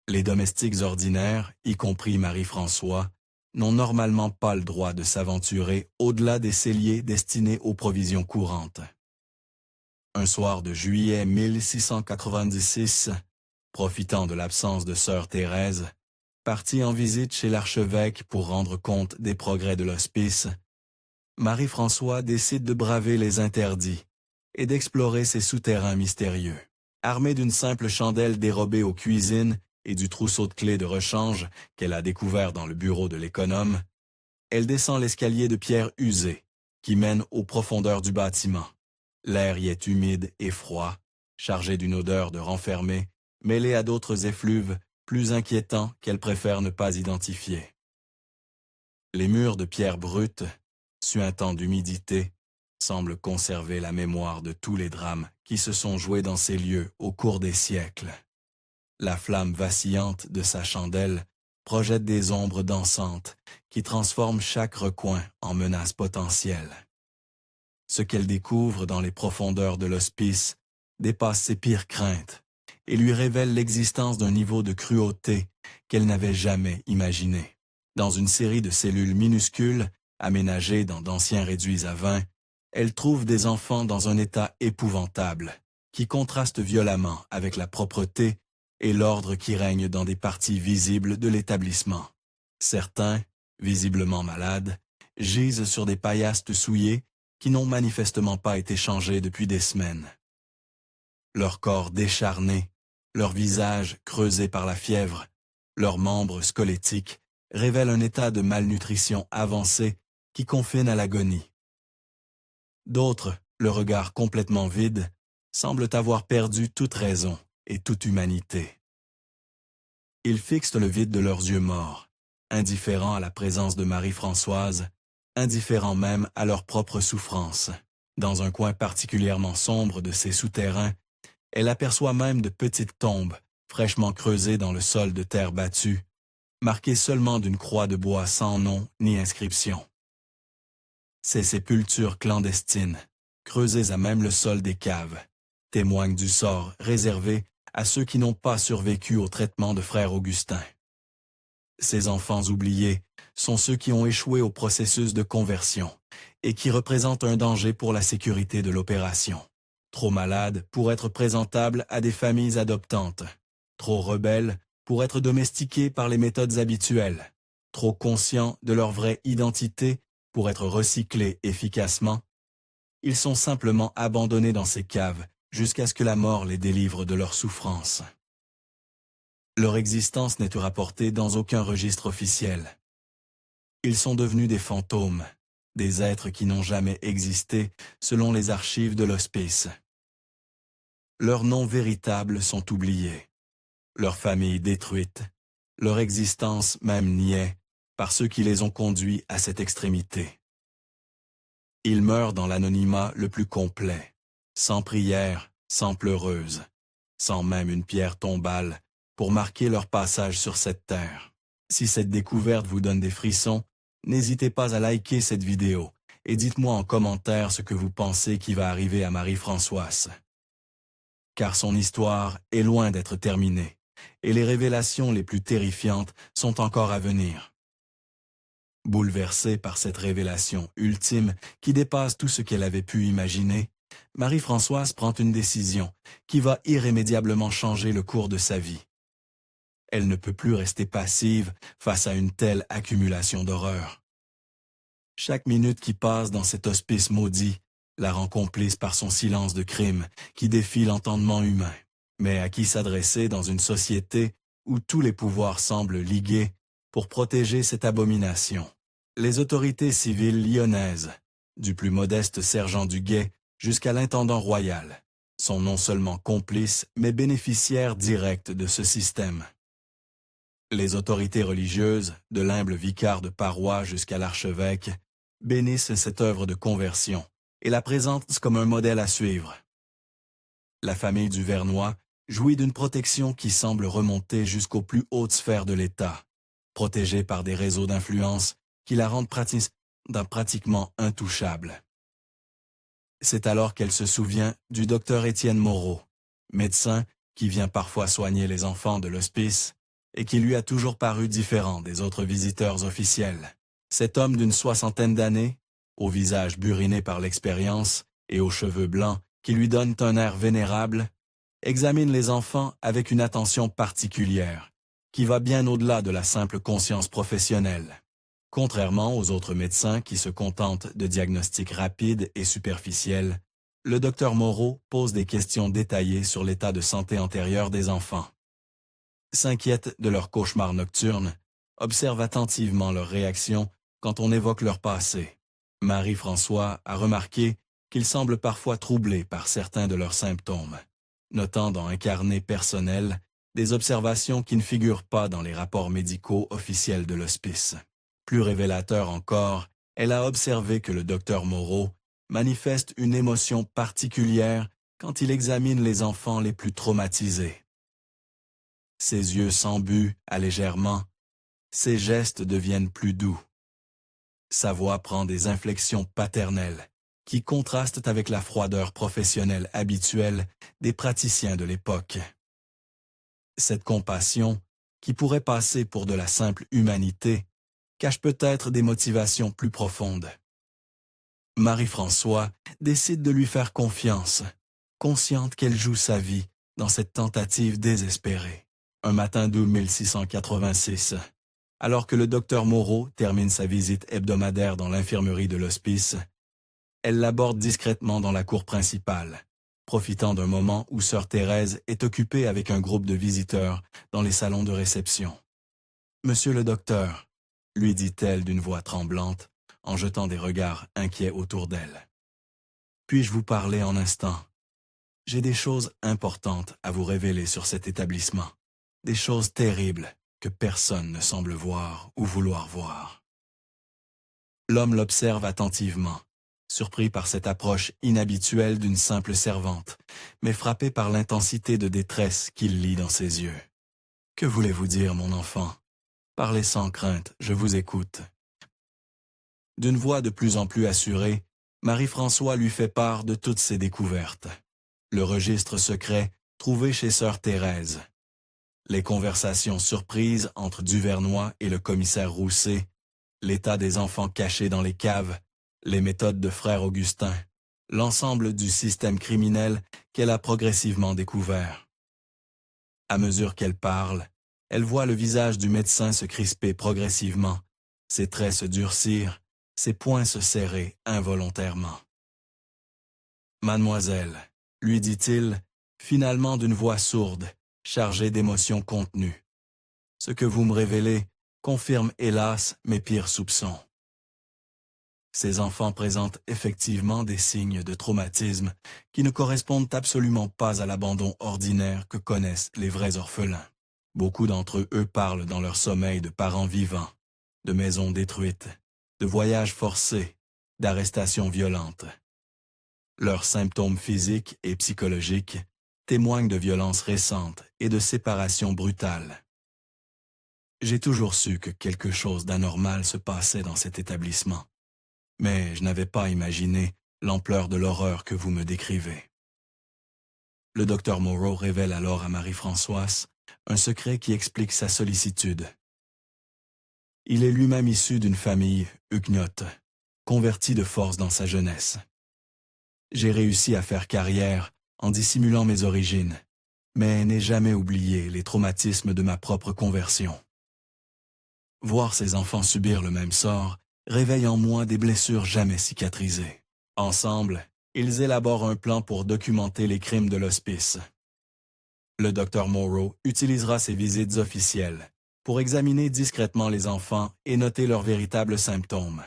Les domestiques ordinaires, y compris Marie-Françoise, n'ont normalement pas le droit de s'aventurer au-delà des celliers destinés aux provisions courantes. Un soir de juillet 1696, profitant de l'absence de sœur Thérèse, partie en visite chez l'archevêque pour rendre compte des progrès de l'hospice, Marie-François décide de braver les interdits et d'explorer ces souterrains mystérieux. Armée d'une simple chandelle dérobée aux cuisines et du trousseau de clés de rechange qu'elle a découvert dans le bureau de l'économe, elle descend l'escalier de pierre usé qui mène aux profondeurs du bâtiment. L'air y est humide et froid, chargé d'une odeur de renfermé, mêlée à d'autres effluves plus inquiétants qu'elle préfère ne pas identifier. Les murs de pierre brute, suintant d'humidité, semblent conserver la mémoire de tous les drames qui se sont joués dans ces lieux au cours des siècles. La flamme vacillante de sa chandelle projette des ombres dansantes qui transforment chaque recoin en menace potentielle. Ce qu'elle découvre dans les profondeurs de l'hospice dépasse ses pires craintes et lui révèle l'existence d'un niveau de cruauté qu'elle n'avait jamais imaginé. Dans une série de cellules minuscules, aménagées dans d'anciens réduits à vin, elle trouve des enfants dans un état épouvantable, qui contraste violemment avec la propreté et l'ordre qui règne dans des parties visibles de l'établissement. Certains, visiblement malades, gisent sur des paillastes souillés qui n'ont manifestement pas été changés depuis des semaines. Leurs corps décharnés, leurs visages creusés par la fièvre, leurs membres squelettiques révèlent un état de malnutrition avancé qui confine à l'agonie. D'autres, le regard complètement vide, semblent avoir perdu toute raison et toute humanité. Ils fixent le vide de leurs yeux morts, indifférents à la présence de Marie-Françoise, indifférents même à leur propre souffrance. Dans un coin particulièrement sombre de ces souterrains, elle aperçoit même de petites tombes, fraîchement creusées dans le sol de terre battue, marquées seulement d'une croix de bois sans nom ni inscription. Ces sépultures clandestines, creusées à même le sol des caves, témoignent du sort réservé à ceux qui n'ont pas survécu au traitement de frère Augustin. Ces enfants oubliés sont ceux qui ont échoué au processus de conversion et qui représentent un danger pour la sécurité de l'opération. Trop malades pour être présentables à des familles adoptantes, trop rebelles pour être domestiqués par les méthodes habituelles, trop conscients de leur vraie identité pour être recyclés efficacement, ils sont simplement abandonnés dans ces caves jusqu'à ce que la mort les délivre de leur souffrance. Leur existence n'est rapportée dans aucun registre officiel. Ils sont devenus des fantômes, des êtres qui n'ont jamais existé selon les archives de l'hospice. Leurs noms véritables sont oubliés, leurs familles détruites, leur existence même niée par ceux qui les ont conduits à cette extrémité. Ils meurent dans l'anonymat le plus complet, sans prière, sans pleureuse, sans même une pierre tombale pour marquer leur passage sur cette terre. Si cette découverte vous donne des frissons, n'hésitez pas à liker cette vidéo et dites-moi en commentaire ce que vous pensez qui va arriver à Marie-Françoise. Car son histoire est loin d'être terminée et les révélations les plus terrifiantes sont encore à venir. Bouleversée par cette révélation ultime qui dépasse tout ce qu'elle avait pu imaginer, Marie-Françoise prend une décision qui va irrémédiablement changer le cours de sa vie. Elle ne peut plus rester passive face à une telle accumulation d'horreurs. Chaque minute qui passe dans cet hospice maudit la rend complice par son silence de crime qui défie l'entendement humain. Mais à qui s'adresser dans une société où tous les pouvoirs semblent ligués pour protéger cette abomination? Les autorités civiles lyonnaises, du plus modeste sergent du guet jusqu'à l'intendant royal, sont non seulement complices mais bénéficiaires directs de ce système. Les autorités religieuses, de l'humble vicaire de paroisse jusqu'à l'archevêque, bénissent cette œuvre de conversion et la présentent comme un modèle à suivre. La famille du Vernois jouit d'une protection qui semble remonter jusqu'aux plus hautes sphères de l'État, protégée par des réseaux d'influence qui la rendent pratiquement intouchable. C'est alors qu'elle se souvient du docteur Étienne Moreau, médecin qui vient parfois soigner les enfants de l'hospice et qui lui a toujours paru différent des autres visiteurs officiels. Cet homme d'une soixantaine d'années, au visage buriné par l'expérience et aux cheveux blancs qui lui donnent un air vénérable, examine les enfants avec une attention particulière, qui va bien au-delà de la simple conscience professionnelle. Contrairement aux autres médecins qui se contentent de diagnostics rapides et superficiels, le docteur Moreau pose des questions détaillées sur l'état de santé antérieur des enfants. S'inquiète de leurs cauchemars nocturnes, observe attentivement leurs réactions quand on évoque leur passé. Marie-François a remarqué qu'ils semblent parfois troublés par certains de leurs symptômes, notant dans un carnet personnel des observations qui ne figurent pas dans les rapports médicaux officiels de l'hospice. Plus révélateur encore, elle a observé que le docteur Moreau manifeste une émotion particulière quand il examine les enfants les plus traumatisés. Ses yeux s'embuent légèrement, ses gestes deviennent plus doux. Sa voix prend des inflexions paternelles qui contrastent avec la froideur professionnelle habituelle des praticiens de l'époque. Cette compassion, qui pourrait passer pour de la simple humanité, cache peut-être des motivations plus profondes. Marie-François décide de lui faire confiance, consciente qu'elle joue sa vie dans cette tentative désespérée. Un matin d'août 1686, alors que le docteur Moreau termine sa visite hebdomadaire dans l'infirmerie de l'hospice, elle l'aborde discrètement dans la cour principale, profitant d'un moment où sœur Thérèse est occupée avec un groupe de visiteurs dans les salons de réception. « Monsieur le docteur », lui dit-elle d'une voix tremblante, en jetant des regards inquiets autour d'elle. « Puis-je vous parler un instant? J'ai des choses importantes à vous révéler sur cet établissement, des choses terribles que personne ne semble voir ou vouloir voir. » L'homme l'observe attentivement, surpris par cette approche inhabituelle d'une simple servante, mais frappé par l'intensité de détresse qu'il lit dans ses yeux. « Que voulez-vous dire, mon enfant? Parlez sans crainte, je vous écoute. » D'une voix de plus en plus assurée, Marie-François lui fait part de toutes ses découvertes. Le registre secret trouvé chez sœur Thérèse, les conversations surprises entre Duvernois et le commissaire Rousset, l'état des enfants cachés dans les caves, les méthodes de frère Augustin, l'ensemble du système criminel qu'elle a progressivement découvert. À mesure qu'elle parle, elle voit le visage du médecin se crisper progressivement, ses traits se durcir, ses poings se serrer involontairement. « Mademoiselle, » lui dit-il, finalement d'une voix sourde, chargée d'émotions contenues. « Ce que vous me révélez confirme hélas mes pires soupçons. Ces enfants présentent effectivement des signes de traumatisme qui ne correspondent absolument pas à l'abandon ordinaire que connaissent les vrais orphelins. Beaucoup d'entre eux parlent dans leur sommeil de parents vivants, de maisons détruites, de voyages forcés, d'arrestations violentes. Leurs symptômes physiques et psychologiques témoignent de violences récentes et de séparations brutales. J'ai toujours su que quelque chose d'anormal se passait dans cet établissement, mais je n'avais pas imaginé l'ampleur de l'horreur que vous me décrivez. » Le docteur Moreau révèle alors à Marie-Françoise un secret qui explique sa sollicitude. Il est lui-même issu d'une famille huguenote, converti de force dans sa jeunesse. J'ai réussi à faire carrière en dissimulant mes origines, mais n'ai jamais oublié les traumatismes de ma propre conversion. Voir ces enfants subir le même sort réveille en moi des blessures jamais cicatrisées. Ensemble, ils élaborent un plan pour documenter les crimes de l'hospice. Le docteur Moreau utilisera ses visites officielles pour examiner discrètement les enfants et noter leurs véritables symptômes.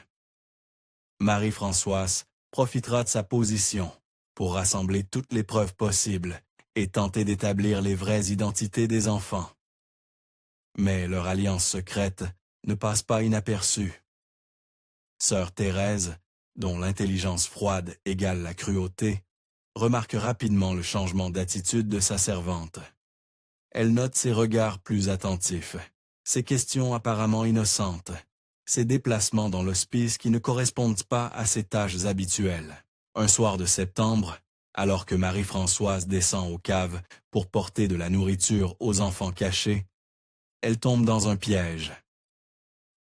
Marie-Françoise profitera de sa position pour rassembler toutes les preuves possibles et tenter d'établir les vraies identités des enfants. Mais leur alliance secrète ne passe pas inaperçue. Sœur Thérèse, dont l'intelligence froide égale la cruauté, remarque rapidement le changement d'attitude de sa servante. Elle note ses regards plus attentifs, ses questions apparemment innocentes, ses déplacements dans l'hospice qui ne correspondent pas à ses tâches habituelles. Un soir de septembre, alors que Marie-Françoise descend aux caves pour porter de la nourriture aux enfants cachés, elle tombe dans un piège.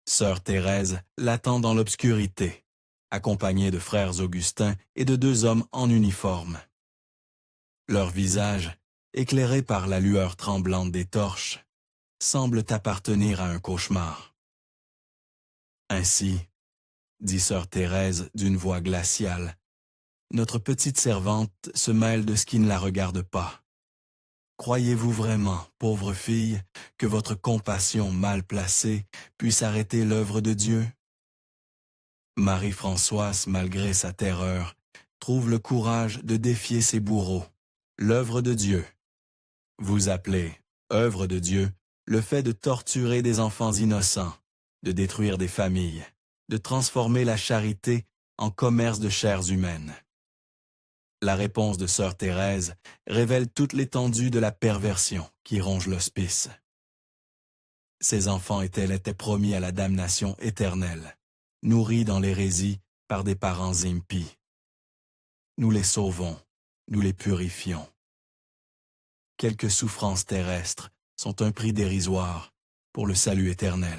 Sœur Thérèse l'attend dans l'obscurité, accompagnée de frères Augustins et de 2 hommes en uniforme. Leurs visages, éclairés par la lueur tremblante des torches, semblent appartenir à un cauchemar. Ainsi, dit sœur Thérèse d'une voix glaciale, notre petite servante se mêle de ce qui ne la regarde pas. Croyez-vous vraiment, pauvre fille, que votre compassion mal placée puisse arrêter l'œuvre de Dieu? Marie-Françoise, malgré sa terreur, trouve le courage de défier ses bourreaux. L'œuvre de Dieu. Vous appelez œuvre de Dieu le fait de torturer des enfants innocents, de détruire des familles, de transformer la charité en commerce de chairs humaines. La réponse de sœur Thérèse révèle toute l'étendue de la perversion qui ronge l'hospice. Ces enfants étaient promis à la damnation éternelle, nourris dans l'hérésie par des parents impies. Nous les sauvons, nous les purifions. Quelques souffrances terrestres sont un prix dérisoire pour le salut éternel.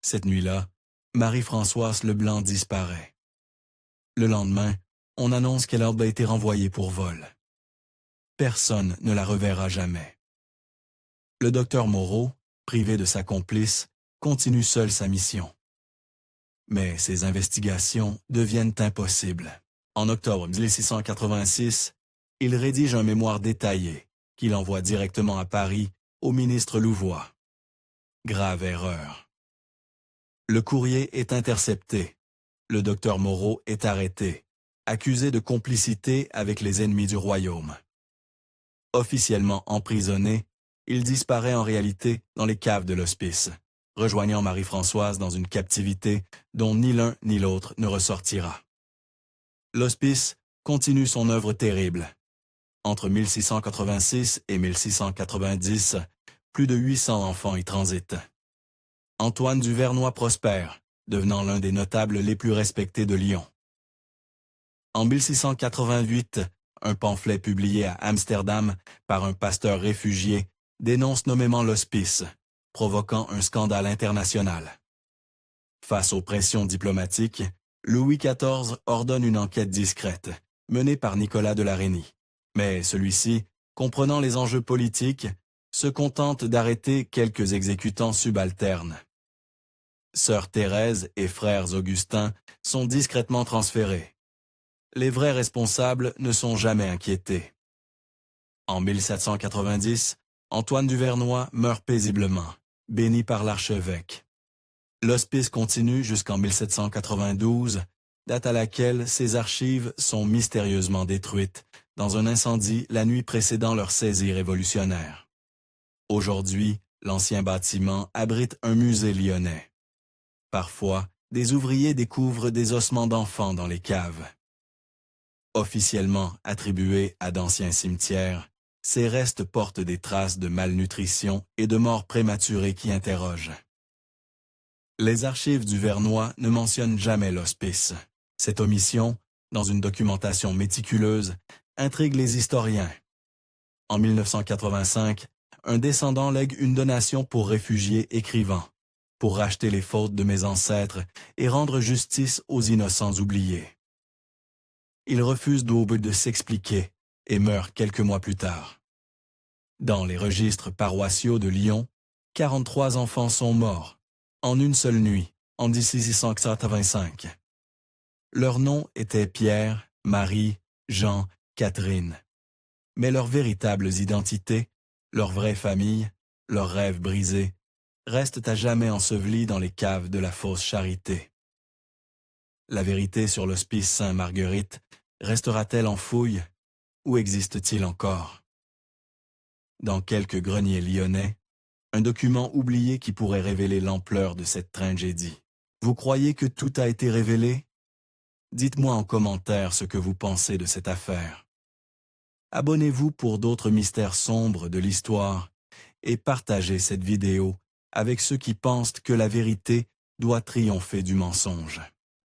Cette nuit-là, Marie-Françoise Leblanc disparaît. Le lendemain, on annonce qu'elle a été renvoyée pour vol. Personne ne la reverra jamais. Le docteur Moreau, privé de sa complice, continue seul sa mission. Mais ses investigations deviennent impossibles. En octobre 1686, il rédige un mémoire détaillé qu'il envoie directement à Paris au ministre Louvois. Grave erreur. Le courrier est intercepté. Le docteur Moreau est arrêté, accusé de complicité avec les ennemis du royaume. Officiellement emprisonné, il disparaît en réalité dans les caves de l'hospice, rejoignant Marie-Françoise dans une captivité dont ni l'un ni l'autre ne ressortira. L'hospice continue son œuvre terrible. Entre 1686 et 1690, plus de 800 enfants y transitent. Antoine du Vernois prospère, devenant l'un des notables les plus respectés de Lyon. En 1688, un pamphlet publié à Amsterdam par un pasteur réfugié dénonce nommément l'hospice, provoquant un scandale international. Face aux pressions diplomatiques, Louis XIV ordonne une enquête discrète, menée par Nicolas de la Reynie. Mais celui-ci, comprenant les enjeux politiques, se contente d'arrêter quelques exécutants subalternes. Sœur Thérèse et frères Augustins sont discrètement transférés. Les vrais responsables ne sont jamais inquiétés. En 1790, Antoine du Vernois meurt paisiblement, béni par l'archevêque. L'hospice continue jusqu'en 1792, date à laquelle ses archives sont mystérieusement détruites dans un incendie la nuit précédant leur saisie révolutionnaire. Aujourd'hui, l'ancien bâtiment abrite un musée lyonnais. Parfois, des ouvriers découvrent des ossements d'enfants dans les caves. Officiellement attribués à d'anciens cimetières, ces restes portent des traces de malnutrition et de mort prématurée qui interrogent. Les archives du Vernois ne mentionnent jamais l'hospice. Cette omission, dans une documentation méticuleuse, intrigue les historiens. En 1985, un descendant lègue une donation pour réfugiés écrivant, pour racheter les fautes de mes ancêtres et rendre justice aux innocents oubliés. Il refuse d'aube de s'expliquer et meurt quelques mois plus tard. Dans les registres paroissiaux de Lyon, 43 enfants sont morts, en une seule nuit, en 1685. Leurs noms étaient Pierre, Marie, Jean, Catherine. Mais leurs véritables identités, leur vraie famille, leurs rêves brisés, restent à jamais ensevelis dans les caves de la fausse charité. La vérité sur l'hospice Sainte-Marguerite restera-t-elle en fouille ou existe-t-il encore? Dans quelques greniers lyonnais, un document oublié qui pourrait révéler l'ampleur de cette tragédie. Vous croyez que tout a été révélé? Dites-moi en commentaire ce que vous pensez de cette affaire. Abonnez-vous pour d'autres mystères sombres de l'histoire et partagez cette vidéo avec ceux qui pensent que la vérité doit triompher du mensonge.